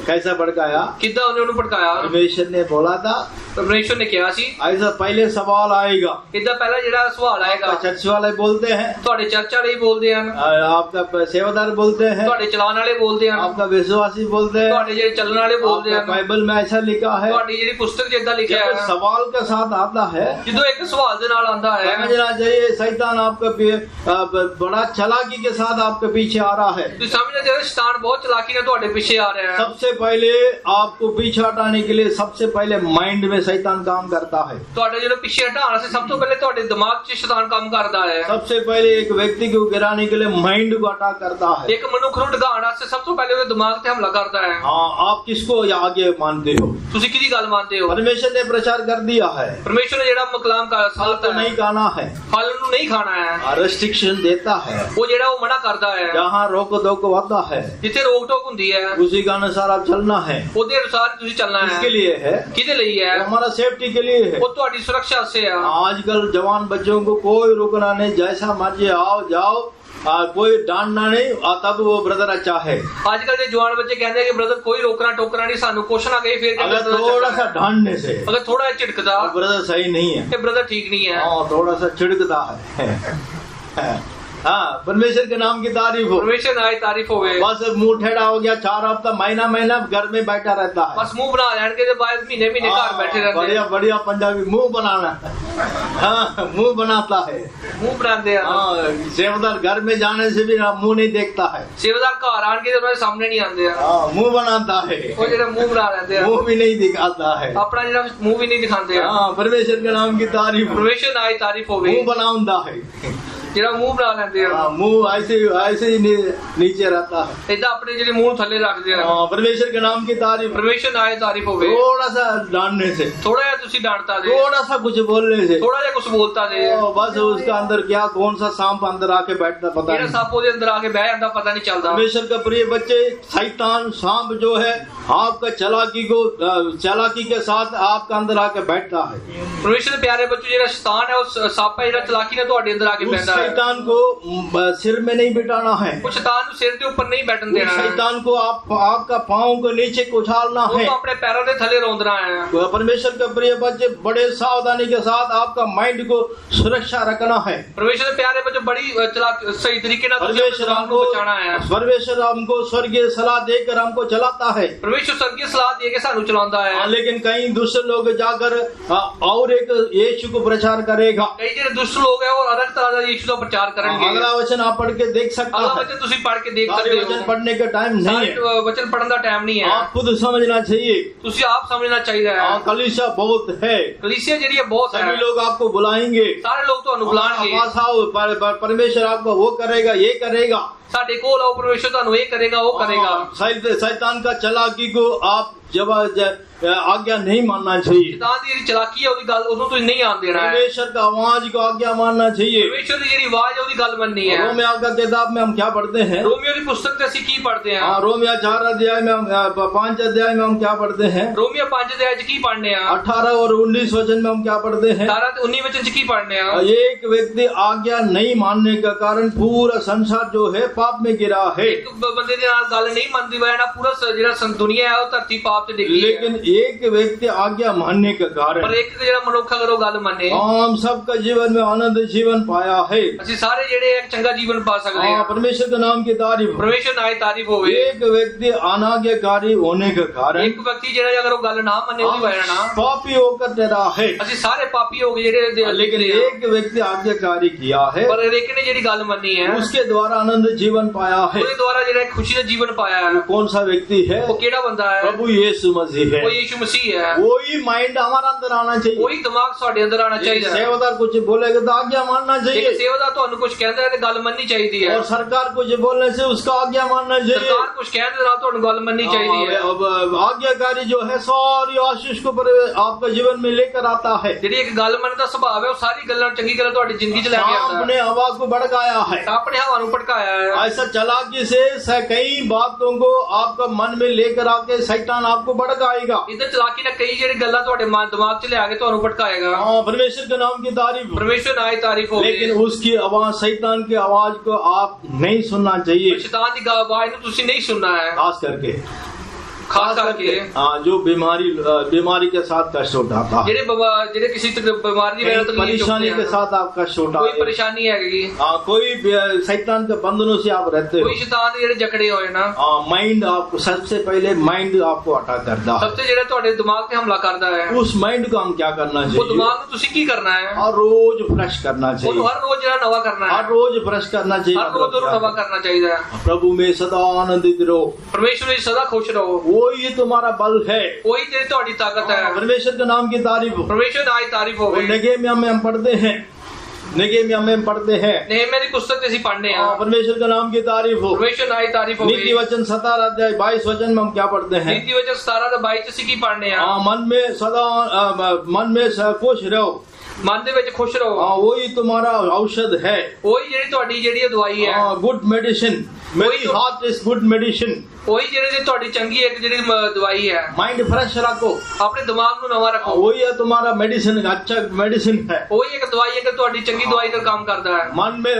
कैसा भड़काया? ਕਿੱਦਾਂ ਉਹਨੂੰ ਭੜਕਾਇਆ? परमेश्वर ने बोला था, परमेश्वर ने ਕਿਹਾ ਸੀ ऐसा पहले सवाल आएगा। ਇਦਾਂ ਪਹਿਲਾਂ ਜਿਹੜਾ ਸਵਾਲ ਆਏਗਾ, चर्च वाले बोलते हैं, ਤੁਹਾਡੇ ਚਰਚ ਵਾਲੇ ਬੋਲਦੇ ਹਨ, आपका सेवादार बोलते हैं, ਤੁਹਾਡੇ ਚਲਾਉਣ वाले बोलਦੇ ਹਨ, आपका विश्वासी बोलते हैं, ਤੁਹਾਡੇ ਜਿਹੜੇ ਚੱਲਣ ਵਾਲੇ बोलਦੇ ਹਨ, बाइबल में ऐसा लिखा है। ਤੁਹਾਡੀ ਜਿਹੜੀ ਪੁਸਤਕ ਜਿੱਦਾਂ ਲਿਖਿਆ जब ਹੈ, सवाल के साथ आता है, ਜਦੋਂ ਇੱਕ ਸਵਾਲ ਦੇ ਨਾਲ ਆਂਦਾ ਹੈ, समझना चाहिए शैतान आपका बड़ा चालाकी के साथ आपके पीछे आ रहा है। ਤੁਸੀਂ ਸਮਝਣਾ ਚਾਹੀਦਾ ਸ਼ੈਤਾਨ ਬਹੁਤ ਚਲਾਕੀ ਨਾਲ ਤੁਹਾਡੇ ਪਿੱਛੇ ਆ ਰਿਹਾ ਹੈ। सबसे पहले आपको पीछे हटाने के लिए सबसे पहले माइंड में शैतान काम करता है। ਤੁਹਾਡੇ ਜਿਹੜੇ ਪਿੱਛੇ ਹਟਾਉਣ ਵਾਸਤੇ ਸਭ ਤੋਂ ਪਹਿਲੇ ਤੁਹਾਡੇ ਦਿਮਾਗ 'ਚ ਸ਼ੈਤਾਨ ਕੰਮ ਕਰਦਾ ਹੈ। सबसे पहले एक व्यक्ति को गिराने के लिए माइंड को अटैक करता है। ਇੱਕ ਮਨੁੱਖ ਨੂੰ ਢਗਾਉਣ ਵਾਸਤੇ ਸਭ ਤੋਂ ਪਹਿਲੇ ਉਹਦੇ ਦਿਮਾਗ ਤੇ ਹਮਲਾ ਕਰਦਾ ਹੈ। हाँ, आप किसको आगे मानते हो? ਤੁਸੀਂ ਕਿਹਦੀ ਗੱਲ ਮੰਨਦੇ ਹੋ? परमेश्वर ने प्रचार कर दिया है, ਪਰਮੇਸ਼ਰ ਨੇ ਜਿਹੜਾ ਮਕਲਾਮ ਕਰ फल ਸਾਲਤ तो नहीं खाना है, ਫਲ ਨੂੰ ਨਹੀਂ ਖਾਣਾ ਹੈ। रेस्ट्रिक्शन देता है। ਉਹ ਜਿਹੜਾ ਉਹ ਮਨਾ ਕਰਦਾ ਹੈ। जहाँ रोक टोक होता है, ਜਿੱਥੇ ਰੋਕ ਟੋਕ ਹੁੰਦੀ ਹੈ उसी के अनुसार आप चलना है। ਉਹਦੇ ਅਨੁਸਾਰ ਤੁਸੀਂ ਚੱਲਣਾ इसके ਹੈ। लिए है, ਕਿਹਦੇ ਲਈ ਹੈ? वो हमारा सेफ्टी के लिए है। ਉਹ ਤੁਹਾਡੀ ਸੁਰੱਖਿਆ ਵਾਸਤੇ ਹੈ। आजकल जवान बच्चों को कोई रोकना नहीं, जैसा मर्जी आओ जाओ, कोई डांटना नहीं, तब वो ब्रदर अच्छा है। ਅੱਜ ਕੱਲ ਦੇ ਜਵਾਨ ਬੱਚੇ ਕਹਿੰਦੇ ਕਿ ਬ੍ਰਦਰ ਕੋਈ ਰੋਕਣਾ ਟੋਕਣਾ नहीं, ਸਾਨੂੰ ਕੁਛ ਨਾ ਕਹੇ ਫਿਰ अगर थोड़ा सा डांटने से अगर थोड़ा झिड़कदा ब्रदर सही नहीं है, ये ब्रदर ठीक नहीं है। हाँ, थोड़ा सा छिड़कता है। हाँ, परमेश्वर के नाम की तारीफ हो। परमेश्वर नाम की तारीफ होवे। बस मुंह टेढ़ा हो गया, 4 हफ्ता महीना घर में बैठा रहता है। बस मुंह बना लेने के बाद महीने घर बैठे रहते बढ़िया बढ़िया पंजाबी मुंह बनाना। हाँ, मुंह बनाता है, मुंह बनाते हैं। हाँ, सेवादार घर में जाने से भी मुंह नहीं देखता है। सेवादार घर आन के तो सामने नहीं आते हैं। हाँ, मुंह बनाता है, वो जो मुंह बना लेते हैं, मुंह भी नहीं दिखाता है, अपना जो मुंह भी नहीं दिखाते हैं। हाँ, परमेश्वर के नाम की तारीफ। परमेश्वर नाम की तारीफ होवे। मुंह बनाऊंदा है, ਜਿਹੜਾ ਮੂੰਹ ਬਣਾ ਲੈਂਦੇ ਆ, मुंह ऐसे ही नीचे रहता है। ਇਦਾਂ ਆਪਣੇ ਜਿਹੜੇ ਮੂੰਹ ਥੱਲੇ ਰੱਖਦੇ ਆ। परमेश्वर के नाम की तारीफ। परमेश्वर नाम की तारीफ होवे। थोड़ा सा डांटने से, थोड़ा ਜਿਹਾ ਤੁਸੀਂ ਡਾਂਟਦਾ ਜੇ, थोड़ा सा कुछ बोलने से, थोड़ा ਜਿਹਾ ਕੁਝ ਬੋਲਤਾ ਜੇ, बस उसका अंदर क्या कौन सा सांप अंदर आके बैठता पता ਜਿਹੜਾ नहीं। ਸੱਪ ਉਹਦੇ ਅੰਦਰ ਆ ਕੇ ਬਹਿ ਜਾਂਦਾ ਪਤਾ ਨਹੀਂ ਚੱਲਦਾ। परमेश्वर का प्रिय बच्चे, शैतान सांप जो है आपका चालाकी के साथ आपका अंदर आके बैठता है। परमेश्वर ਦੇ ਪਿਆਰੇ ਬੱਚੋ, ਜਿਹੜਾ ਸ਼ੈਤਾਨ ਹੈ ਉਹ ਸੱਪ ਹੈ ਜਿਹੜਾ ਚਲਾਕੀ ਨਾਲ ਤੁਹਾਡੇ ਅੰਦਰ ਆ ਕੇ उस ਬੈਠਦਾ ਹੈ। शैतान को सिर में नहीं बिठाना है, ਉਹ ਸ਼ੈਤਾਨ ਨੂੰ ਸਿਰ ਦੇ ਉੱਪਰ ਨਹੀਂ ਬੈਠਣ ਦੇਣਾ उस ਹੈ। शैतान को आपका पाँव को नीचे उछालना है। ਉਹਨੂੰ ਆਪਣੇ ਪੈਰਾਂ ਦੇ ਥੱਲੇ ਰੋਂਦਣਾ ਹੈ। परमेश्वर का प्रिय बच्चे, बड़े सावधानी के साथ आपका माइंड को सुरक्षा रखना है। परमेश्वर ਦੇ ਪਿਆਰੇ ਬੱਚੋ, बड़ी सही तरीके ਨਾਲ ਤੁਸੀਂ ਆਪਣੇ परमेश्वर दिमाग हमको को बचाना है। परमेश्वर हमको स्वर्गीय सलाह देकर हमको चलाता है। परमेश्वर स्वर्गीय सलाह दे के ਸਾਨੂੰ ਚਲਾਉਂਦਾ ਹੈ। लेकिन कई दूसरे लोग जाकर और एक यीशु को प्रचार करेगा। ਕਈ ਜਿਹੜੇ ਦੁਸ਼ਟ ਲੋਕ ਹੈ ਉਹ ਅਲੱਗ ਤਰ੍ਹਾਂ ਦਾ ਯੀਸ਼ੂ ਦਾ ਪ੍ਰਚਾਰ ਕਰਨਗੇ। अगला वचन आप पढ़ के देख सकते ਅਗਲਾ हैं। ਵਚਨ ਤੁਸੀਂ ਪੜ੍ਹ ਕੇ ਦੇਖ सारे ਸਕਦੇ वचन ਹੋ। पढ़ने का टाइम नहीं है, ਸਾਰੇ ਵਚਨ ਪੜਨ ਦਾ ਟਾਈਮ ਨਹੀਂ ਹੈ। आप खुद समझना चाहिए। ਤੁਸੀਂ ਆਪ ਸਮਝਣਾ ਚਾਹੀਦਾ ਹੈ। कलीसिया बहुत है, कलीसिया ਜਿਹੜੀ ਹੈ ਬਹੁਤ ਹੈ। सभी लोग आपको बुलाएंगे, ਸਾਰੇ ਲੋਕ ਤੁਹਾਨੂੰ ਬੁਲਾਣਗੇ। पास आओ, परमेश्वर आपको वो करेगा, ये करेगा। ਸਾਡੇ ਕੋਲ ਆਓ, ਪਰਮੇਸ਼ਰ ਤੁਹਾਨੂੰ ਇਹ ਕਰੇਗਾ ਉਹ ਕਰੇਗਾ। शैतान का चालाकी को आप जब आज्ञा नहीं मानना चाहिए। ਸ਼ੈਤਾਨ ਦੀ ਜਿਹੜੀ ਚਲਾਕੀ ਹੈ ਉਹਦੀ ਗੱਲ ਉਹਨੂੰ ਤੁਸੀਂ ਨਹੀਂ ਆਉਣ ਦੇਣਾ ਹੈ। परमेश्वर का आवाज को आज्ञा मानना चाहिए। ਪਰਮੇਸ਼ਰ ਦੀ ਜਿਹੜੀ ਆਵਾਜ਼ ਹੈ ਉਹਦੀ ਗੱਲ ਮੰਨਣੀ ਹੈ। रोमियो का किताब में हम क्या पढ़ते हैं? रोमियो की पुस्तक से ਅਸੀਂ ਕੀ ਪੜ੍ਹਦੇ ਹਾਂ? रोमियो 4 अध्याय में 5 अध्याय में हम क्या पढ़ते हैं? रोमियो 5 अध्याय ਚ ਕੀ पढ़ने ਆ? 18 और 19 वचन में हम क्या पढ़ते हैं? 18 ਤੇ 19 वचन ਚ ਕੀ पढ़ने ਆ? एक व्यक्ति आज्ञा नहीं मानने का कारण पूरा संसार जो है पाप में गिरा है। ਇੱਕ ਬੰਦੇ ਦੇ ਨਾਲ ਗੱਲ नहीं ਮੰਨਦੀ ਵਜ੍ਹਾ ਨਾਲ ਪੂਰਾ ਜਿਹੜਾ ਦੁਨੀਆ ਹੈ ਉਹ ਧਰਤੀ ਪਾਪ ਤੇ ਡਿੱਗੀ ਹੈ। लेकिन एक व्यक्ति आज्ञा मानने के कारण ਪਰ ਇੱਕ ਜਿਹੜਾ ਮਨੁੱਖ ਅਗਰ ਉਹ ਗੱਲ ਮੰਨੇ, हम सबका जीवन में आनंद जीवन पाया है। ਅਸੀਂ ਸਾਰੇ ਜਿਹੜੇ ਇੱਕ ਚੰਗਾ ਜੀਵਨ ਪਾ ਸਕਦੇ ਹਾਂ। परमेश्वर के नाम की तारीफ। ਪਰਮੇਸ਼ਰ ਨਾਲ ਤਾਰੀਫ ਹੋਵੇ। एक व्यक्ति अनाज्ञाकारी होने के कारण ਇੱਕ ਵਿਅਕਤੀ ਜਿਹੜਾ ਅਗਰ ਉਹ ਗੱਲ ਨਾ ਮੰਨੇ ਉਹਦੀ ਵਜ੍ਹਾ ਨਾਲ पापी होकर तेरा है। ਅਸੀਂ ਸਾਰੇ ਪਾਪੀ ਹੋ ਗਏ ਜਿਹੜੇ लेकिन एक व्यक्ति आज्ञाकारी किया है, ਪਰ ਇੱਕ ਨੇ ਜਿਹੜੀ ਗੱਲ ਮੰਨੀ ਹੈ उसके द्वारा आनंद जीवन पाया है। ਉਹਦੇ ਦੁਆਰਾ ਜਿਹੜਾ ਖੁਸ਼ੀ ਦਾ ਜੀਵਨ ਪਾਇਆ ਹੈ। कौन सा व्यक्ति है? ਉਹ ਕਿਹੜਾ ਬੰਦਾ ਹੈ? प्रभु यीशु मसीह है। ਉਹ यीशु मसीह है, वही माइंड हमारा अंदर आना चाहिए। वही दिमाग ਸਾਡੇ ਅੰਦਰ आना चाहिए। सेवादार कुछ बोलेगा तो आज्ञा मानना एक चाहिए, सेवादार ਤੁਹਾਨੂੰ ਕੁਝ ਕਹਿੰਦਾ ਹੈ ਤੇ ਗੱਲ ਮੰਨਣੀ ਚਾਹੀਦੀ है। और सरकार कुछ बोलने से उसका आज्ञा मानना चाहिए। सरकार कुछ कहने ਦੇ ਨਾਲ ਤੁਹਾਨੂੰ ਗੱਲ ਮੰਨਣੀ ਚਾਹੀਦੀ है। अब आज्ञाकारी जो है सारी आशीष को आपका जीवन में लेकर आता है। ਜਿਹੜੀ ਇੱਕ ਗੱਲ ਮੰਨਣ ਦਾ ਸੁਭਾਅ ਹੈ ਉਹ ਸਾਰੀ ਗੱਲਾਂ ਚੰਗੀ ਗੱਲਾਂ ਤੁਹਾਡੀ ਜ਼ਿੰਦਗੀ 'ਚ ਲੈ ਕੇ ਆਉਂਦਾ आपने हवा को भड़काया है, है, ਆਪਣੇ ਹਵਾ ਨੂੰ ਭਟਕਾਇਆ ਹੈ। ऐसा चालाकी से कई बातों को आपका मन में लेकर आके शैतान आपको भड़काएगा। इधर चलाकी ਨਾਲ ਕਈ ਜਿਹੜੀ ਗੱਲਾਂ ਤੁਹਾਡੇ ਮਨ ਦਿਮਾਗ 'ਚ ਲਿਆ ਕੇ ਤੁਹਾਨੂੰ ਭਟਕਾਏਗਾ। हाँ, परमेश्वर के नाम की तारीफ। परमेश्वर नाम की तारीफ होगी, लेकिन उसकी आवाज, शैतान की आवाज को आप नहीं सुनना चाहिए, शैतान की आवाज ਨੂੰ ਤੁਸੀਂ नहीं सुनना है। खास करके खास करके जो बीमारी के साथ कष्ट उठाता है, ਜਿਹੜੇ ਕਿਸੇ बीमारी ਦੀ वजह तकलीफ परेशानी के साथ आप कष्ट उठा, कोई परेशानी हैगी, कोई शैतान के बंधनों से आप रहते हो, कोई शैतान ਦੇ ਜਿਹੜੇ ਜਕੜੇ ਹੋਏ ਨਾ, माइंड आपको सबसे पहले माइंड आपको अटैक करता है। सबसे ਜਿਹੜਾ ਤੁਹਾਡੇ ਦਿਮਾਗ ਤੇ ਹਮਲਾ ਕਰਦਾ ਹੈ, उस माइंड को हम क्या करना वो चाहिए? दिमाग ਨੂੰ ਤੁਸੀਂ ਕੀ ਕਰਨਾ ਹੈ? हर रोज फ्रेश करना चाहिए, ਉਹਨੂੰ ਹਰ ਰੋਜ਼ ਜਿਹੜਾ ਨਵਾਂ ਕਰਨਾ ਹੈ, हर रोज फ्रेश करना चाहिए, हर रोज ਉਹਨੂੰ ਨਵਾਂ ਕਰਨਾ ਚਾਹੀਦਾ ਹੈ। प्रभु में सदा आनंदित रहो, परमेश्वर ਵਿੱਚ सदा खुश रहो, वही तुम्हारा बल है, वही ਜਿਹੜੀ ਤੁਹਾਡੀ ਤਾਕਤ ਹੈ। परमेश्वर के नाम की तारीफ हो। परमेश्वर नाम की तारीफ होगी। नेगेमिया में हम पढ़ते हैं, नेगेमिया में हम पढ़ते हैं, नेहमिया की पुस्तक ਅਸੀਂ पढ़ने हैं, परमेश्वर के नाम की तारीफ हो। परमेश्वर नाम की तारीफ होगी। नीति वचन 17 अध्याय 22 वचन में हम क्या पढ़ते हैं? नीति वचन 17 और 22 ਅਸੀਂ ਕੀ पढ़ने हैं? मन में सदा मन में खुश रहो, ਮਨ ਦੇ ਵਿੱਚ ਖੁਸ਼ ਰਹੋ, वही तुम्हारा औषध है, ਉਹੀ ਜਿਹੜੀ ਤੁਹਾਡੀ ਜਿਹੜੀ ਦਵਾਈ ਹੈ, गुड मेडिसिन। मेरी हार्ट इज गुड मेडिसिन। ਉਹੀ ਜਿਹੜੀ ਤੁਹਾਡੀ ਚੰਗੀ ਇੱਕ ਜਿਹੜੀ ਦਵਾਈ ਹੈ। माइंड फ्रेश रखो, ਆਪਣੇ ਦਿਮਾਗ ਨੂੰ ਨਵਾਂ ਰੱਖੋ, वही है तुम्हारा मेडिसिन, अच्छा मेडिसिन है। ਉਹੀ ਇੱਕ ਦਵਾਈ ਹੈ ਕਿ ਤੁਹਾਡੀ ਚੰਗੀ ਦਵਾਈ ਦਾ ਕੰਮ ਕਰਦਾ ਹੈ। मन में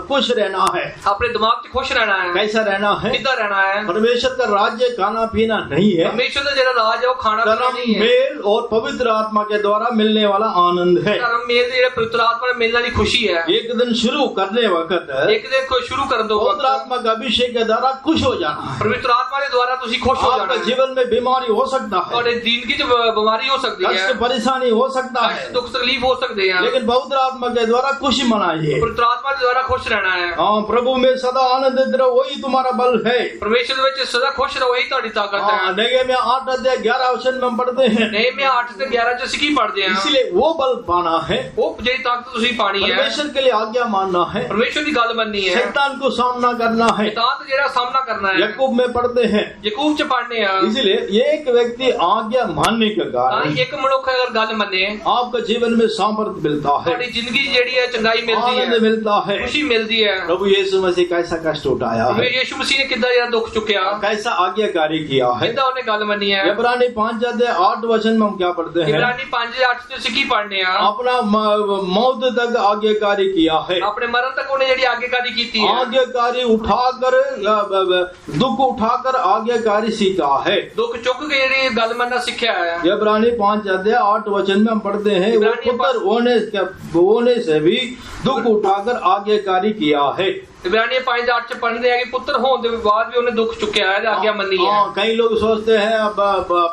खुश रहना है, ਆਪਣੇ ਦਿਮਾਗ 'ਚ ਖੁਸ਼ ਰਹਿਣਾ ਹੈ। कैसा रहना है? ਕਿੱਦਾਂ ਰਹਿਣਾ है? परमेश्वर का राज्य खाना पीना नहीं है, परमेश्वर ਦਾ ਜਿਹੜਾ ਰਾਜ ਹੈ ਉਹ ਖਾਣਾ ਪੀਣਾ धर्म नहीं है। मेल और पवित्र आत्मा के द्वारा मिलने वाला आनंद है। ਧਰਮ ਮੇਲ ਜਿਹੜਾ ਪਵਿੱਤਰ ਆਤਮਾ ਨਾਲ ਮਿਲਣ ਵਾਲੀ ਖੁਸ਼ੀ ਹੈ। एक दिन शुरू करने वक्त ਇੱਕ ਦਿਨ ਕੋਈ ਸ਼ੁਰੂ ਕਰਨ ਤੋਂ पवित्र आत्मा का अभिषेक के द्वारा खुश हो जाना है। ਪਵਿੱਤਰ ਆਤਮਾ ਦੇ ਦੁਆਰਾ ਤੁਸੀਂ ਖੁਸ਼ ਹੋ ਜਾਣਾ आपके है। जीवन में बीमारी हो सकता है, ਤੁਹਾਡੇ ਜ਼ਿੰਦਗੀ 'ਚ ਬਿਮਾਰੀ ਹੋ ਸਕਦੀ है, कष्ट परेशानी हो सकता कष्ट है, दुख तकलीफ हो सकते हैं, लेकिन पवित्र आत्मा के द्वारा खुशी मनाइए। पवित्र आत्मा के द्वारा खुश रहना है। हाँ, प्रभु में सदा आनंदित रहो, वही तुम्हारा बल है। परमेश्वर ਵਿੱਚ सदा खुश ਰਹੋ, ਇਹੀ ਤੁਹਾਡੀ ਤਾਕਤ ਹੈ। नेहमिया 8 अध्याय 11 वचन में हम पढ़ते हैं, नेहमिया 8 से 11 ਚ ਅਸੀਂ ਕੀ ਪੜ੍ਹਦੇ ਹਾਂ? इसलिए वो बल पाना है, ਉਹ ਜਿਹੜੀ ਤਾਕਤ ਤੁਸੀਂ ਪਾਣੀ ਹੈ, परमेश्वर के लिए आज्ञा मानना है, परमेश्वर ਦੀ ਗੱਲ ਮੰਨਣੀ ਹੈ, शैतान को सामना करना है। शैतान ਦਾ ਜਿਹੜਾ ਸਾਹਮਣਾ ਕਰਨਾ ਹੈ। याकूब में पढ़ते हैं, ਯਕੂਬ ਚ ਪੜ੍ਹਨੇ ਆ। इसलिए एक व्यक्ति आज्ञा मानने के ਤਾਂ कारण ਇੱਕ ਮਨੁੱਖ ਅਗਰ ਗੱਲ ਮੰਨੇ, आपका जीवन में सामर्थ मिलता है, ਤੁਹਾਡੀ ਜ਼ਿੰਦਗੀ ਜਿਹੜੀ ਹੈ ਚੰਗਾਈ ਮਿਲਦੀ आनंद ਹੈ, मिलता है। खुशी मिलती है। प्रभु यीशु मसीह कैसा कष्ट उठाया है, यीशु मसीह ने कितना ਜਿਹੜਾ ਦੁੱਖ ਚੁੱਕਿਆ, कैसा आज्ञाकारी किया है। ਕਿੱਦਾਂ ਉਹਨੇ ਗੱਲ ਮੰਨੀ ਹੈ। इब्रानी 5 अध्याय 8 वचन में हम क्या पढ़ते हैं? इब्रानी 5:8 ਤੇ ਅਸੀਂ ਕੀ ਪੜ੍ਹਨੇ ਆ? अपना मौत तक आज्ञाकारी किया है, ਆਪਣੇ ਮਰਨ ਤੱਕ ਉਹਨੇ ਜਿਹੜੀ ਆਗੇਕਾਰੀ ਕੀਤੀ ਹੈ, आज्ञाकारी उठाकर दुख उठाकर आज्ञाकारी सीखा है। ਦੁੱਖ ਚੁੱਕ ਕੇ ਜਿਹੜੀ ਗੱਲ ਮੰਨਣਾ ਸਿੱਖਿਆ ਹੈ। इब्रानी 5 अध्याय 8 वचन में हम पढ़ते हैं, वो इब्रानी पुत्र होने से भी दुख उठाकर आज्ञाकारी किया है। इब्रानी 5:8 ਚ ਪੜ੍ਹਦੇ ਆ ਕਿ ਪੁੱਤਰ ਹੋਣ ਦੇ ਬਾਅਦ ਵੀ ਉਹਨੇ ਦੁੱਖ ਚੁੱਕਿਆ ਹੈ, ਆਗਿਆ ਮੰਨੀ ਹੈ। कई लोग सोचते हैं अब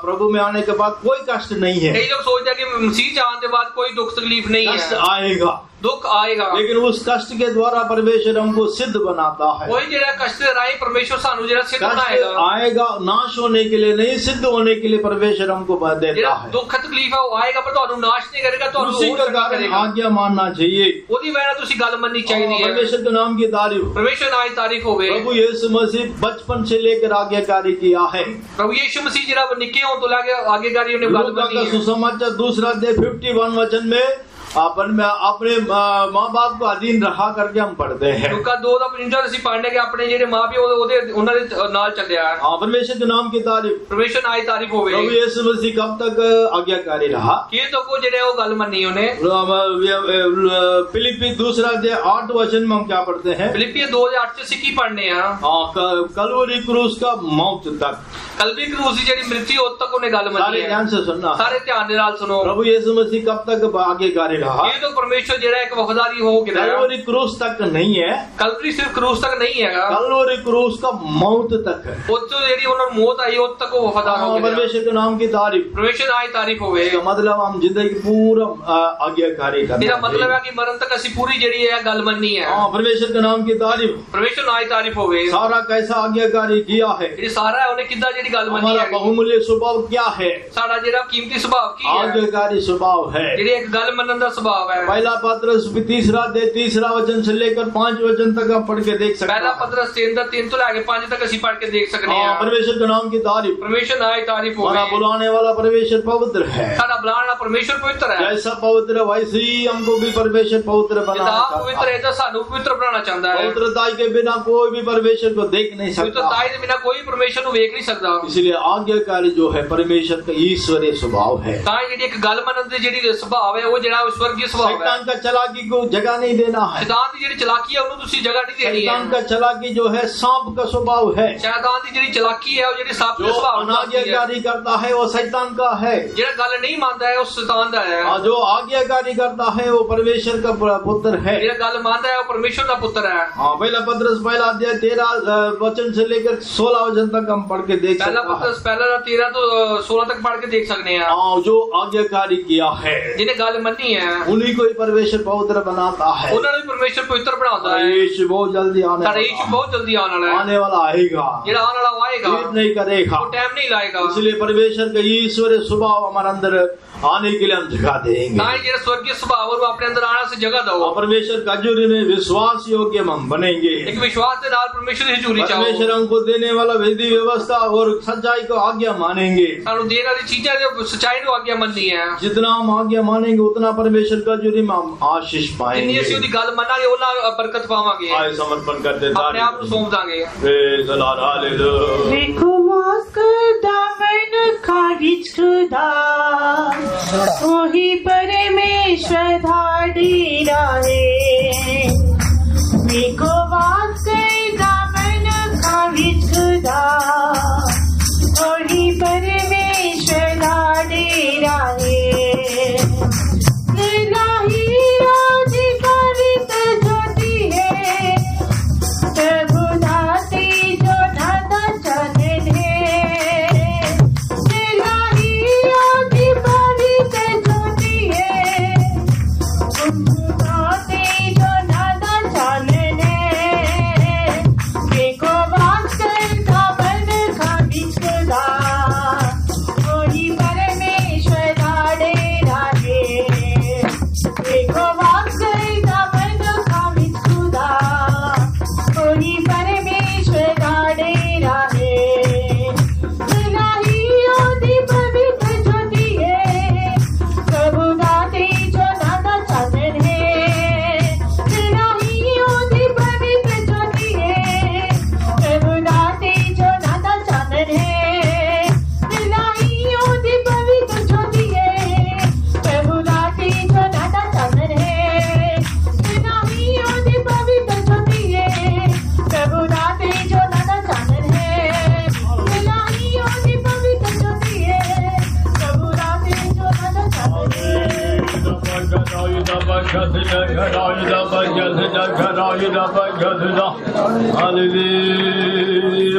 प्रभु में आने के बाद कोई कष्ट नहीं है, कई लोग सोचते हैं कि मसीह ਚ ਆਉਣ ਦੇ ਬਾਅਦ कोई दुख तकलीफ नहीं कष्ट है, आएगा, दुख आएगा, लेकिन उस कष्ट के द्वारा परमेश्वर हमको सिद्ध बनाता है। कोई ਜਿਹੜਾ कष्ट ਦੇ ਰਾਹੀਂ परमेश्वर ਸਾਨੂੰ ਜਿਹੜਾ सिद्ध कष्ट बनाएगा, आएगा नाश होने के लिए नहीं, सिद्ध होने के लिए परमेश्वर हमको देता ਜਿਹੜਾ है। ਦੁੱਖ ਤਕਲੀਫ ਹੈ ਉਹ ਆਏਗਾ ਪਰ ਤੁਹਾਨੂੰ ਨਾਸ਼ ਨਹੀਂ ਕਰੇਗਾ, ਤੁਹਾਨੂੰ उसी ਹੋਰ के ਚੰਗਾ कारण ਕਰੇਗਾ। आज्ञा मानना चाहिए, ਉਹਦੀ ਵਜ੍ਹਾ ਨਾਲ ਤੁਸੀਂ ਗੱਲ ਮੰਨਣੀ ਚਾਹੀਦੀ ਹੈ। परमेश्वर के नाम की तारीफ। परमेश्वर नाम की तारीफ होवे। प्रभु यीशु मसीह बचपन से लेकर आज्ञाकारी किया है। प्रभु यीशु मसीह ਜਿਹੜਾ ਨਿੱਕੇ ਹੋਣ ਤੋਂ ਲੈ ਕੇ ਆਗੇਕਾਰੀ ਉਹਨੇ ਗੱਲ लूका ਮੰਨੀ का है। सुसमाचार 2 अध्याय 51 वचन में अपने माँ बाप को अधीन रहा करके हम पढ़ते हैं। लूका 2:55 ਅਸੀਂ ਪੜ੍ਹਨੇ ਕਿ ਆਪਣੇ ਜਿਹੜੇ ਮਾਪਿਓ ਉਹਨਾਂ ਦੇ ਨਾਲ ਚੱਲਿਆ ਹੈ। परमेश्वर के नाम की तारीफ। परमेश्वर नाम की तारीफ होवे। प्रभु यीशु मसीह कब तक आज्ञाकारी रहा? ਕੀ ਤੋਂ ਕੋ ਜਿਹੜੇ ਉਹ ਗੱਲ ਮੰਨੀ ਉਹਨੇ। फिलिप्पी 2 अध्याय 8 वचन में हम क्या पढ़ते हैं? फिलिपियो 2:8 ਚ ਅਸੀਂ ਕੀ ਪੜ੍ਹਨੇ ਆ? कलवरी क्रूस का मौत तक, कलवी क्रूस ਦੀ ਜਿਹੜੀ ਮ੍ਰਿत्यु ਉਦ ਤੱਕ ਉਹਨੇ ਗੱਲ ਮੰਨੀ सारे ਹੈ। ध्यान से सुनना। ਸਾਰੇ ਧਿਆਨ ਦੇ ਨਾਲ ਸੁਣੋ। प्रभु यीशु मसीह कब तक आज्ञाकारी रहेगा। ये तो परमेश्वर जेड़ा एक वफादारी हो गया। कलवरी क्रूस तक नहीं है, कलवरी सिर्फ क्रूस तक नहीं है, कलवरी क्रूस का मौत तक है। वो तो जेड़ी उन्होंने मौत आई उस तक वो वफादार हो गया। परमेश्वर के नाम की तारीफ, परमेश्वर आई तारीफ होवे। इसका मतलब हम जिंदगी पूरा आज्ञाकारी करना। मेरा मतलब है कि मरण तक असि पूरी जेड़ी है गल मननी है। परमेश्वर के नाम की तारीफ, परमेश्वर आई तारीफ होवे। सारा कैसा आज्ञाकारी किया है, ये सारा है उन्हें किदा जेड़ी गल मननी हमारा है। बहुमूल्य स्वभाव क्या है, सारा जेड़ा कीमती स्वभाव की है, आज्ञाकारी स्वभाव है, जेड़ी एक गल मनन दा स्वभाव है। पहला पत्रस 3 वचन से लेकर 5 वचन तक आप पढ़ के देख सकते पहला हैं। पत्रस 3 तो लेके 5 तक असि पढ़ के देख सकते हैं। परमेश्वर के नाम की तारीफ, परमेश्वर आई तारीफ होवे। हमारा बुलाने वाला परमेश्वर पवित्र है, सारा बुलाना परमेश्वर पवित्र है। जैसा पवित्र है वैसे ही हमको भी परमेश्वर पवित्र बनाना जिदा पवित्र है तो सानू पवित्र बनाना चाहता है। पवित्रताई के बिना कोई भी परमेश्वर को देख नहीं सकता, पवित्रताई के बिना कोई परमेश्वर को देख नहीं सकता। इसलिए आज्ञाकारी जो है परमेश्वर का ईश्वरीय स्वभाव है। ताई जेडी एक गल मनन दी जेडी स्वभाव है वो जेड़ा स्वर्गीय स्वभाव है। शैतान का चालाकी को जगह नहीं देना है। शैतान दी जेडी चालाकी है उन्हें दूसरी जगह नहीं देनी है। शैतान का चालाकी जो है सांप का स्वभाव है। शैतान दी जेडी चालाकी है वो जेडी सांप का जो स्वभाव अनाज्ञाकारी करता है वो शैतान का है, जेड़ा गल नहीं मानता है वो शैतान दा है। जो आज्ञाकारी करता है वो परमेश्वर का पुत्र है। जेड़ा गल मानता है वो परमेश्वर का पुत्र है। पहला पत्रस 1 अध्याय 13 वचन से लेकर 16 वचन तक हम पढ़ के देख सकते पहला पत्रस 13 तो 16 तक पढ़ के देख सकते हैं। जो आज्ञाकारी किया है जिन्हें गल मनी है उन्हीं को ही परमेश्वर पवित्र बनाता है। उन्होंने परमेश्वर पवित्र बनाता है। यीशु बहुत जल्दी आने बहुत जल्दी आने वाला आएगा, जेड़ा आने वाला आएगा देर नहीं करेगा, वो टाइम नहीं लाएगा। इसलिए परमेश्वर का ईश्वरीय स्वभाव हमारे अंदर आने के लिए हम जगह देंगे। जेड़ा स्वर्गीय स्वभाव और अपने अंदर आने से जगह दो। परमेश्वर का हजूरी में विश्वास योग्य हम बनेंगे। एक विश्वास के नाल परमेश्वर की हजूरी चाहो। परमेश्वर हमको देने वाला विधि व्यवस्था और सच्चाई को आज्ञा मानेंगे। सानू देने वाली चीजें जो सच्चाई को आज्ञा मननी है। जितना हम आज्ञा मानेंगे उतना परमेश्वर का हजूरी में हम आशीष पाएंगे। जितनी असि ओदी गल मनांगे उतना बरकत पावांगे। आए समर्पण करते अपने आप को सौंप Dange. Praise the Lord, hallelujah. देखो दामन खारिज खुदा वही परमेश्वर धाडेरा है। देखो दामन खारिज खुदा वही परमेश्वर धाडेरा है।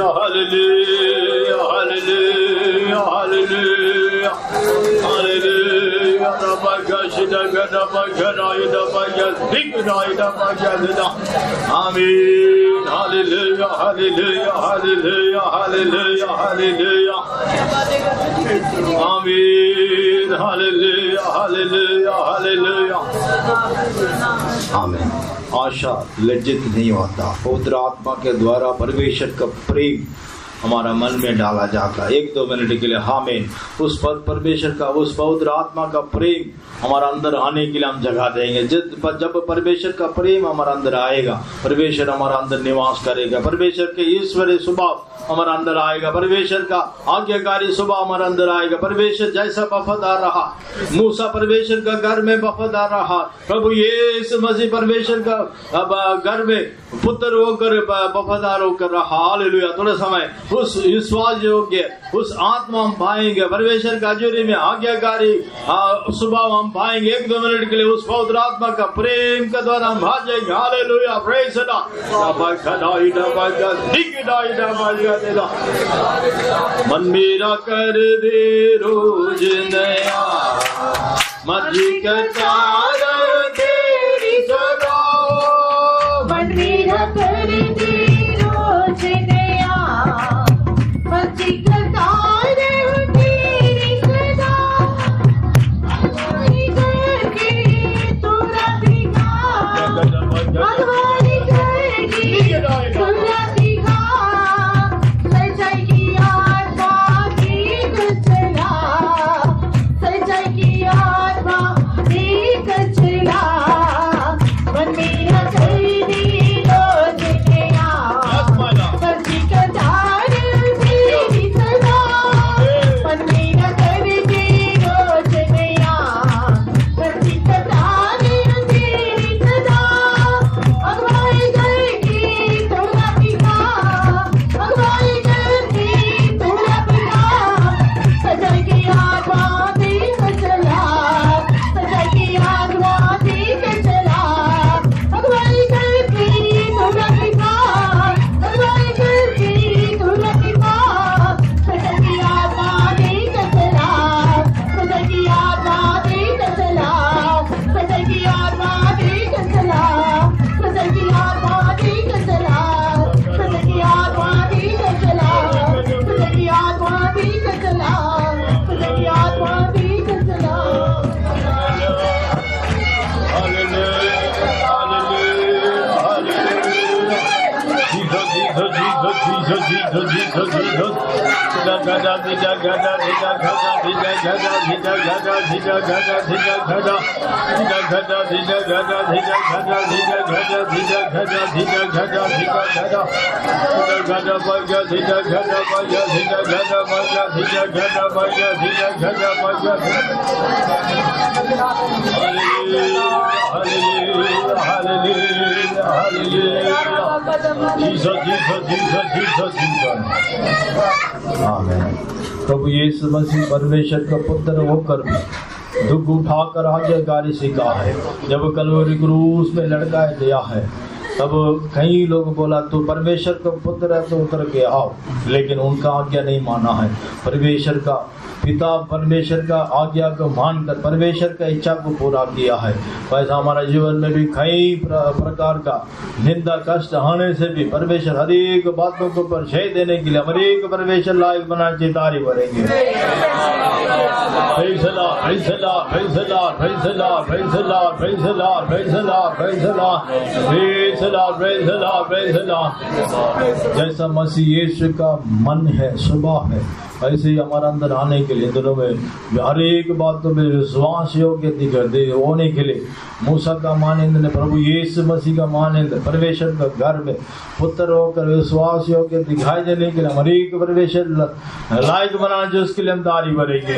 Hallelujah, hallelujah, hallelujah, hallelujah, hallelujah. Amen. Hallelujah, hallelujah, hallelujah, hallelujah, hallelujah. Amen. Hallelujah, hallelujah, hallelujah. Amen. आशा लज्जित नहीं होता। पवित्र आत्मा के द्वारा परमेश्वर का प्रेम हमारा मन में डाला जाता है। 1-2 मिनट के लिए आमीन। उस परमेश्वर का, उस पवित्र आत्मा का प्रेम हमारा अंदर आने के लिए हम जगह देंगे। जब परमेश्वर का प्रेम हमारा अंदर आएगा, परमेश्वर हमारा अंदर निवास करेगा। परमेश्वर के ईश्वरीय स्वभाव हमारा अंदर आएगा। परमेश्वर का आज्ञाकारी स्वभाव हमारा अंदर आएगा। परमेश्वर जैसा वफादार रहा, मूसा परमेश्वर का घर में वफादार रहा, प्रभु यीशु मसीह परमेश्वर का घर में पुत्र होकर वफादार होकर रहा। हालेलुया। थोड़ा समय उस विश्वास योग्य उस आत्मा हम पाएंगे, परमेश्वर का हजूरी में आज्ञाकारी स्वभाव हम पाएंगे। 1-2 मिनट के लिए उस पवित्र आत्मा का प्रेम के द्वारा हम भाग जाएंगे। Hallelujah, praise the Lord. मन मेरा कर दे रोज नया, मर्जी करता रहे तेरी सदा। मन मेरा कर दे रोज नया, मर्जी करता रहे तेरी सदा। अगवाई करके तोरा दिखा, अगवाई करके तोरा दिखा। सच्चाई की आत्मा देख चला, सच्चाई की आत्मा देख चला। मन मेरा कर दे रोज नया, मर्जी करता रहे तेरी सदा। मन मेरा कर दे रोज नया, मर्जी करता रहे तेरी सदा। अगवाई करके तोरा दिखा, अगवाई करके तोरा दिखा। सच्चाई की आत्मा देख चला, सच्चाई की आत्मा देख चला। अगवाई करके तोरा दिखा, अगवाई करके तोरा दिखा। सच्चाई की आत्मा देख चला, सच्चाई की आत्मा देख चला। सच्चाई की आत्मा देख चला, सच्चाई की आत्मा देख चला। सच्चाई की आत्मा देख चला, सच्चाई की आत्मा देख चला। सच्चाई की आत्मा देख चला। प्रभु यीशु मसीह परमेश्वर का पुत्र होकर भी दुख उठाकर आज्ञाकारी सीखा है। जब कलवरी क्रूस में लटकाया गया है, तब कई लोग बोला तू परमेश्वर का पुत्र है तो उतर के आओ, लेकिन उनका आज्ञा नहीं माना है। परमेश्वर का पिता परमेश्वर का आज्ञा को मानकर परमेश्वर का इच्छा को पूरा किया है। वैसा हमारा जीवन में भी कई प्रकार का निंदा कष्ट आने से भी परमेश्वर हर एक बातों को परिचय देने के लिए हर एक परमेश्वर लायक बनाने की तारीफ करेंगे। जैसा मसीह यीशु का मन है, स्वभाव है, ऐसे ही हमारा अंदर आने के लिए दिनों में हर एक बातों में विश्वास योग्य होने के लिए मूसा का मानंद ने प्रभु यीशु मसीह का मानंद परमेश्वर का घर में पुत्र होकर विश्वास योग्य दिखाई देने के लिए हर एक परमेश्वर लायक बनाना जो उसके लिए हम तारीफ करेंगे।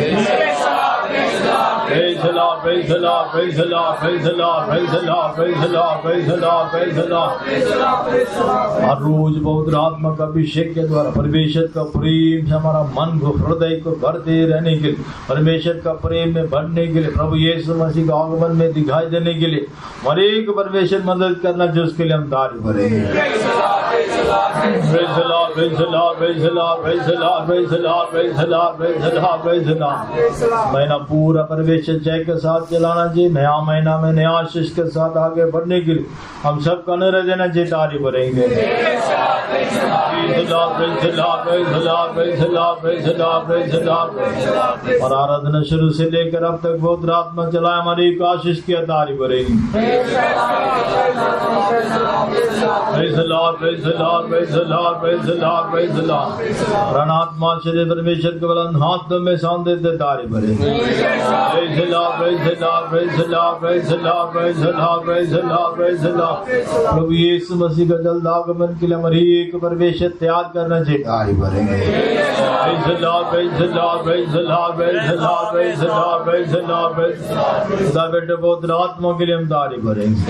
हर रोज पवित्र आत्मा का अभिषेक के द्वारा परमेश्वर का प्रेम से हमारा मन को हृदय को भरते रहने के लिए, परमेश्वर का प्रेम में भरने के लिए, प्रभु यीशु मसीह का आगमन में दिखाई देने के लिए हर एक परमेश्वर मदद करना जो उसके लिए हम तारीफ करेंगे। महीना पूरा परमेश्वर जय के साथ चलाना चाहिए। नया महीना में नया आशीष के साथ आगे बढ़ने के लिए हम सब का निर्णय देना चाहिए, तारीफ करेंगे। और आराधना शुरू से लेकर अब तक बहुत रात में चलाए हमारी आशीष की तारीफ करेंगे। प्राणात्मा शरीर परमेश्वर के बलन हाथ में सांध देते तारीफ करेंगे। प्रभु यीशु मसीह का जल्द आगमन के लिए हमारी एक परमेश्वर तैयार करना चाहिए, तारीफ करेंगे। बेटे बहुत आत्मा के लिए हम तारीफ करेंगे।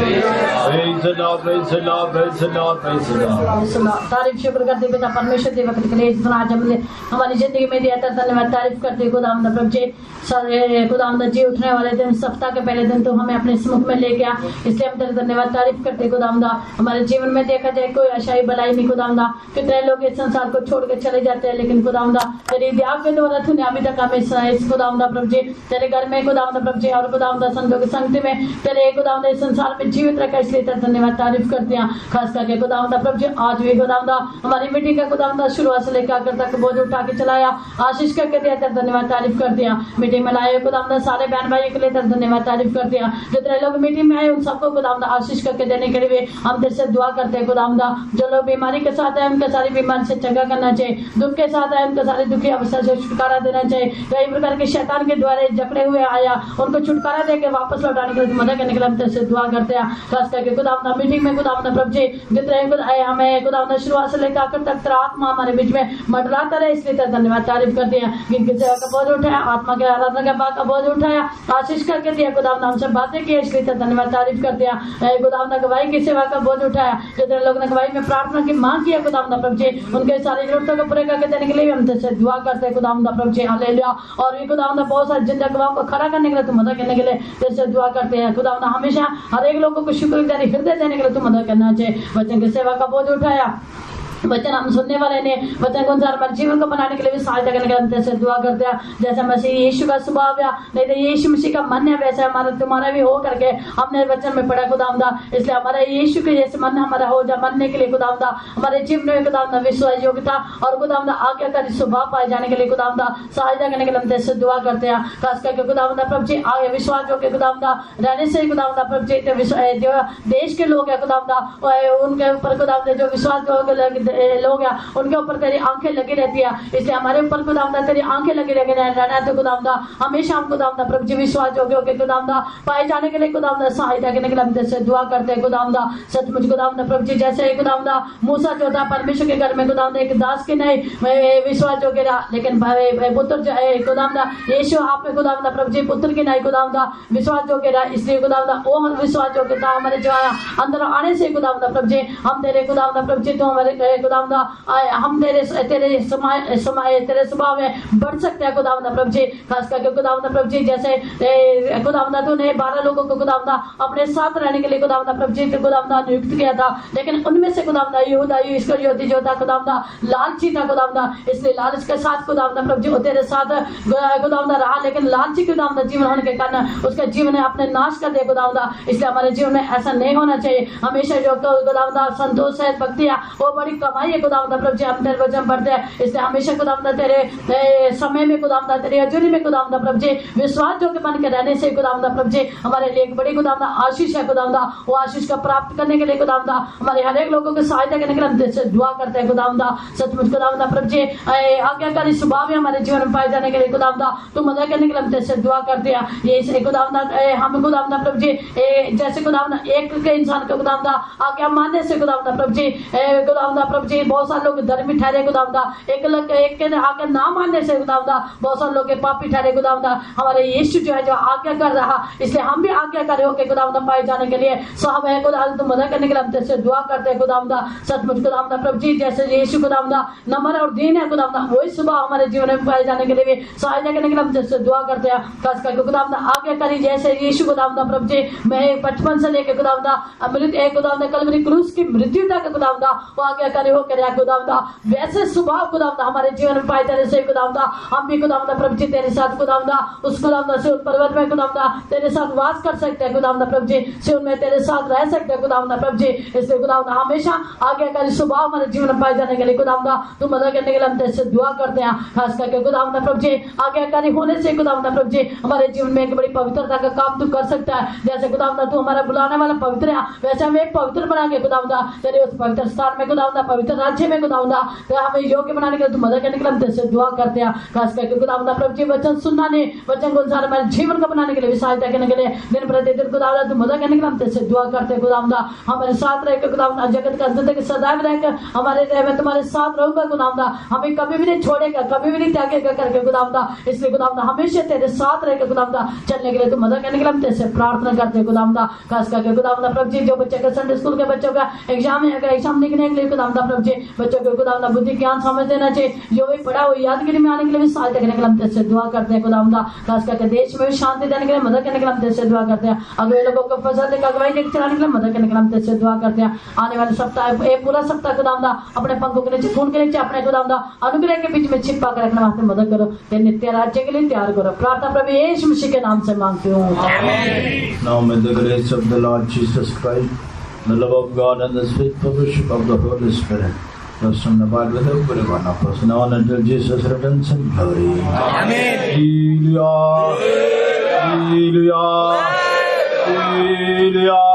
कहीं सुना। तारीफ शुक्र करते पिता परमेश्वर दे वक्त के लिए इतना आज हमने हमारी जिंदगी में दिया था, धन्यवाद तारीफ करते खुदावंद प्रभु जी। सारे खुदावंद जी उठने वाले दिन सप्ताह के पहले दिन तो हमें अपने सम्मुख में ले गया, इसलिए हम तेरे धन्यवाद तारीफ करते खुदावंद। हमारे जीवन में देखा जाए कोई आशाई भलाई नहीं खुदावंद, कितने लोग इस संसार को छोड़ के चले जाते हैं, लेकिन खुदावंद तेरी दया के द्वारा तूने अभी तक हमें इस खुदावंद प्रभु जी तेरे घर में खुदावंद प्रभु जी और खुदावंद संतों की संगति में तेरे खुदावंद इस संसार में जीवित रखा, इसलिए तेरा धन्यवाद तारीफ करते हैं। खास करके खुदावंद प्रभु जी आज भी खुदावंद हमारी मीटिंग का खुदावंद शुरुआत से लेकर आखिर तक बोझ उठा के चलाया, आशीष करके दिया, तेरा धन्यवाद तारीफ करते हैं। मीटिंग में लाए खुदावंद सारे बहन भाई के लिए तेरा धन्यवाद तारीफ करते हैं। जितने लोग मीटिंग में आए उन सबको खुदावंद आशीष करके देने के लिए हम तेरे से दुआ करते हैं खुदावंद। जो लोग बीमारी के साथ है उनके सारी बीमारी से चंगा करना चाहिए, दुख के साथ है उनके सारे दुखी अवस्था से छुटकारा देना चाहिए। कई प्रकार के शैतान के द्वारा जकड़े हुए आया उनको छुटकारा देकर वापस लौटाने के लिए मदद करने के लिए हम तेरे से दुआ करते हैं। खास करके खुदावंद मीटिंग में खुदावंद प्रभु जी जितने हमें खुदावंद शुरुआत से लेकर आखिर तक तेरा आत्मा हमारे बीच में मंडलाता रहे, इसलिए तेरा धन्यवाद तारीफ करते हैं। जिनकी सेवा का बोझ उठाया, आत्मा के आराधना के बाद का बोझ उठाया, आशीष करके दिया खुदावंद, हमसे बातें की, इसलिए तेरा धन्यवाद तारीफ करते हैं। खुदावंद गवाही की सेवा का बोझ उठाया, जितने लोग ने गवाही में प्रार्थना की मांग किया खुदावंद प्रभु जी उनके सारी जरूरतों को पूरे करके देने के लिए हम तेरे से दुआ करते हैं खुदावंद प्रभु जी। हालेलुया। और भी खुदावंद बहुत सारे जिंदा गवाहों को खड़ा करने के लिए तू मदद करने के लिए तेरे से दुआ करते हैं खुदावंद। हमेशा हर एक लोगों को शुक्रगुजारी हृदय देने के लिए तू मदद करना चाहिए। वचन की सेवा का बोझ उठाया, वचन हम सुनने वाले ने वचन के अनुसार हमारे जीवन को बनाने के लिए भी सहायता करने के लिए से दुआ करते हैं। जैसा मसीह यीशु का स्वभाव है, नहीं तो यीशु मसीह का मन है, वैसे हमारा तुम्हारा भी हो करके हमने वचन में पढ़ा खुदावंदा। इसलिए हमारा यीशु के जैसे मन हमारा हो जा मनने के लिए खुदावंदा, हमारे जीवन में खुदावंदा विश्वास योग्यता और खुदावंदा आज्ञाकारी स्वभाव पाए जाने के लिए खुदावंदा सहायता करने के लिए हम तेरे दुआ करते हैं। खास करके खुदावंदा प्रभु जी आगे विश्वास योग्य खुदावंदा रहने से खुदावंदा प्रभु जी जो देश के लोग है खुदावंदा उनके ऊपर खुदावंदा जो विश्वास लोग हैं उनके ऊपर तेरी आंखें लगी रहती है, इसलिए हमारे ऊपर खुदावंदा तेरी आंखें लगी रहना तो खुदावंदा हमेशा हम खुदावंदा प्रभु जी विश्वास योग्य होकर खुदावंदा पाए जाने के लिए खुदावंदा सहायता करने के लिए हम तेरे दुआ करते हैं खुदावंदा। सचमुच खुदावंदा प्रभु जी जैसे खुदावंदा मूसा जो था परमेश्वर के घर में खुदावंदा एक दास के नहीं विश्वास योग्य रहा, लेकिन पुत्र जो है खुदावंदा यीशु आप में खुदावंदा प्रभु जी पुत्र के नहीं खुदावंदा विश्वास योग्य रहा, इसलिए खुदावंदा वो विश्वास योग्य था हमारे जो अंदर आने से खुदावंदा प्रभु जी हम तेरे खुदावंदा प्रभु जी तो हमारे खुदावंदा हम तेरे स्वभाव में बढ़ सकते हैं खुदावंदा प्रभु जी। खास करके खुदावंदा प्रभु जी जैसे खुदावंदा तूने 12 लोगों को खुदावंदा अपने साथ रहने के लिए खुदावंदा प्रभु जी खुदावंदा नियुक्त किया था, लेकिन उनमें से खुदावंदा यहूदा इस्करियोती जो था खुदावंदा लालची था खुदावंदा, इसलिए लालच के साथ खुदावंदा प्रभु जी तेरे साथ खुदावंदा रहा, लेकिन लालची खुदावंदा जीवन होने के कारण उसका जीवन अपने नाश कर दिया खुदावंदा। इसलिए हमारे जीवन में ऐसा नहीं होना चाहिए, हमेशा जो खुदावंदा संतोष है भक्ति है वो बड़ी कमाई है खुदावंदा प्रभु जी हम तेरे वचन पढ़ते हैं, इसलिए हमेशा खुदावंदा तेरे समय में खुदावंदा तेरी हजूरी में खुदावंदा प्रभु जी विश्वास जो बन के रहने से खुदावंदा प्रभु जी हमारे लिए एक बड़ी खुदावंदा आशीष है खुदावंदा। वो आशीष का प्राप्त करने के लिए खुदावंदा हमारे हर एक लोगों की सहायता करने के लिए हम तेरे से दुआ करते हैं खुदावंदा। सचमुच खुदावंदा प्रभु जी आज्ञाकारी स्वभाव है हमारे जीवन में पाए जाने के लिए खुदावंदा तू मदद करने के लिए हम तेरे से दुआ करते हैं। ये खुदावंदा हम खुदावंदा प्रभु जी जैसे खुदावंदा एक के इंसान को खुदावंदा आज्ञा मानने से खुदावंदा प्रभु जी खुदावंदा प्रभु जी बहुत सारे लोग धर्मी ठहरे खुदावंदा, एक के आज्ञा ना मानने से खुदावंदा बहुत सारे लोग पापी ठहरे खुदावंदा। हमारे यीशु जो है जो आज्ञा कर रहा, इसलिए हम भी आज्ञाकारी होकर खुदावंदा पाए जाने के लिए साहब है खुदावंदा तो मदद करने के लिए हम तेरे से दुआ करते हैं खुदावंदा। सचमुच खुदावंदा प्रभु जी जैसे यीशु खुदावंदा नम्र और दीन है खुदावंदा वही सुबह हमारे जीवन में पाए जाने के लिए भी सहायता करने के लिए हम तेरे से दुआ करते हैं। खास करके खुदावंदा आज्ञाकारी जैसे यीशु खुदावंदा प्रभु जी मैं बचपन से लेकर खुदावंदा अमृत खुदावंदा कलवरी क्रूस की मृत्यु तक खुदावंदा वो आज्ञाकारी होकर खुदावंदा वैसे स्वभाव खुदावंदा हमारे जीवन में पाए जाने से खुदावंदा हम भी खुदावंदा प्रभु जी तेरे साथ खुदावंदा उस खुदावंदा से पर्वत में खुदावंदा तेरे साथ वास कर सकते हैं खुदावंदा प्रभु जी से उनमें तेरे साथ रह सकते हैं खुदावंदा प्रभु जी। इसलिए खुदावंदा हमेशा आज्ञाकारी स्वभाव हमारे जीवन में पाए जाने के लिए खुदावंदा तू मदद करने के लिए हम तेरे से दुआ करते हैं। खास करके खुदावंदा प्रभु जी आज्ञाकारी होने से खुदावंदा प्रभु जी हमारे जीवन में एक बड़ी पवित्रता का काम तू कर सकता है। जैसे खुदावंदा तू हमारा बुलाने वाला पवित्र है, वैसे हमें पवित्र बना के खुदावंदा तेरे उस पवित्र स्थान में खुदावंदा पवित्र राज्य में खुदावंदा हमें योग्य बनाने के लिए तू मदद करने के लिए हम तेरे से दुआ करते हैं। खास करके खुदावंदा प्रभु जी वचन सुनना ने वचन को अनुसार हमारे जीवन को बनाने के लिए सहायता करने के लिए दिन प्रतिदिन खुदावंदा तू मदद करने के लिए हम तेरे से दुआ करते हैं। खुदावंदा हमारे साथ रहकर खुदावंदा जगत का जिंदगी सदैव रहकर हमारे मैं तुम्हारे साथ रहूंगा खुदावंदा, हमें कभी भी नहीं छोड़ेगा, कभी भी नहीं त्यागेगा करके खुदावंदा, इसलिए खुदावंदा हमेशा तेरे साथ रहकर खुदावंदा चलने के लिए तू मदद करने के लिए हम तेरे से प्रार्थना करते हैं। खुदावंदा खास करके खुदावंदा प्रभु जी जो बच्चे का संडे स्कूल के बच्चों का एग्जाम है, एग्जाम लिखने के लिए खुदावंदा प्रभु जी बच्चों को खुदावंदा बुद्धि ज्ञान समझ देना चाहिए, जो भी पढ़ा वो यादगिरी में आने के लिए भी सहायता करने के लिए हम तेरे से दुआ करते हैं। खुदावंदा खास करके देश में भी शांति देने के लिए मदद करने के लिए हम तेरे से दुआ करते हैं। अगले लोगों को फसल देकर अगुवाई देकर चलाने के लिए मदद करने के लिए हम तेरे से दुआ करते हैं। आने वाले सप्ताह पूरा सप्ताह खुदावंदा अपने पंखों के नीचे खून के नीचे अपने खुदावंदा अनुग्रह के बीच में छिपा कर रखना वास्ते मदद करो, तेरे नित्य राज्य के लिए तैयार करो। प्रार्थना प्रभु यीशु मसीह के नाम से मांगती हूँ, आमीन। Now may the grace of the Lord Jesus Christ, the love of God and the sweet fellowship of the Holy Spirit rest and abide with every one of us now and until Jesus returns in glory. Amen. Hallelujah. Hallelujah. Hallelujah.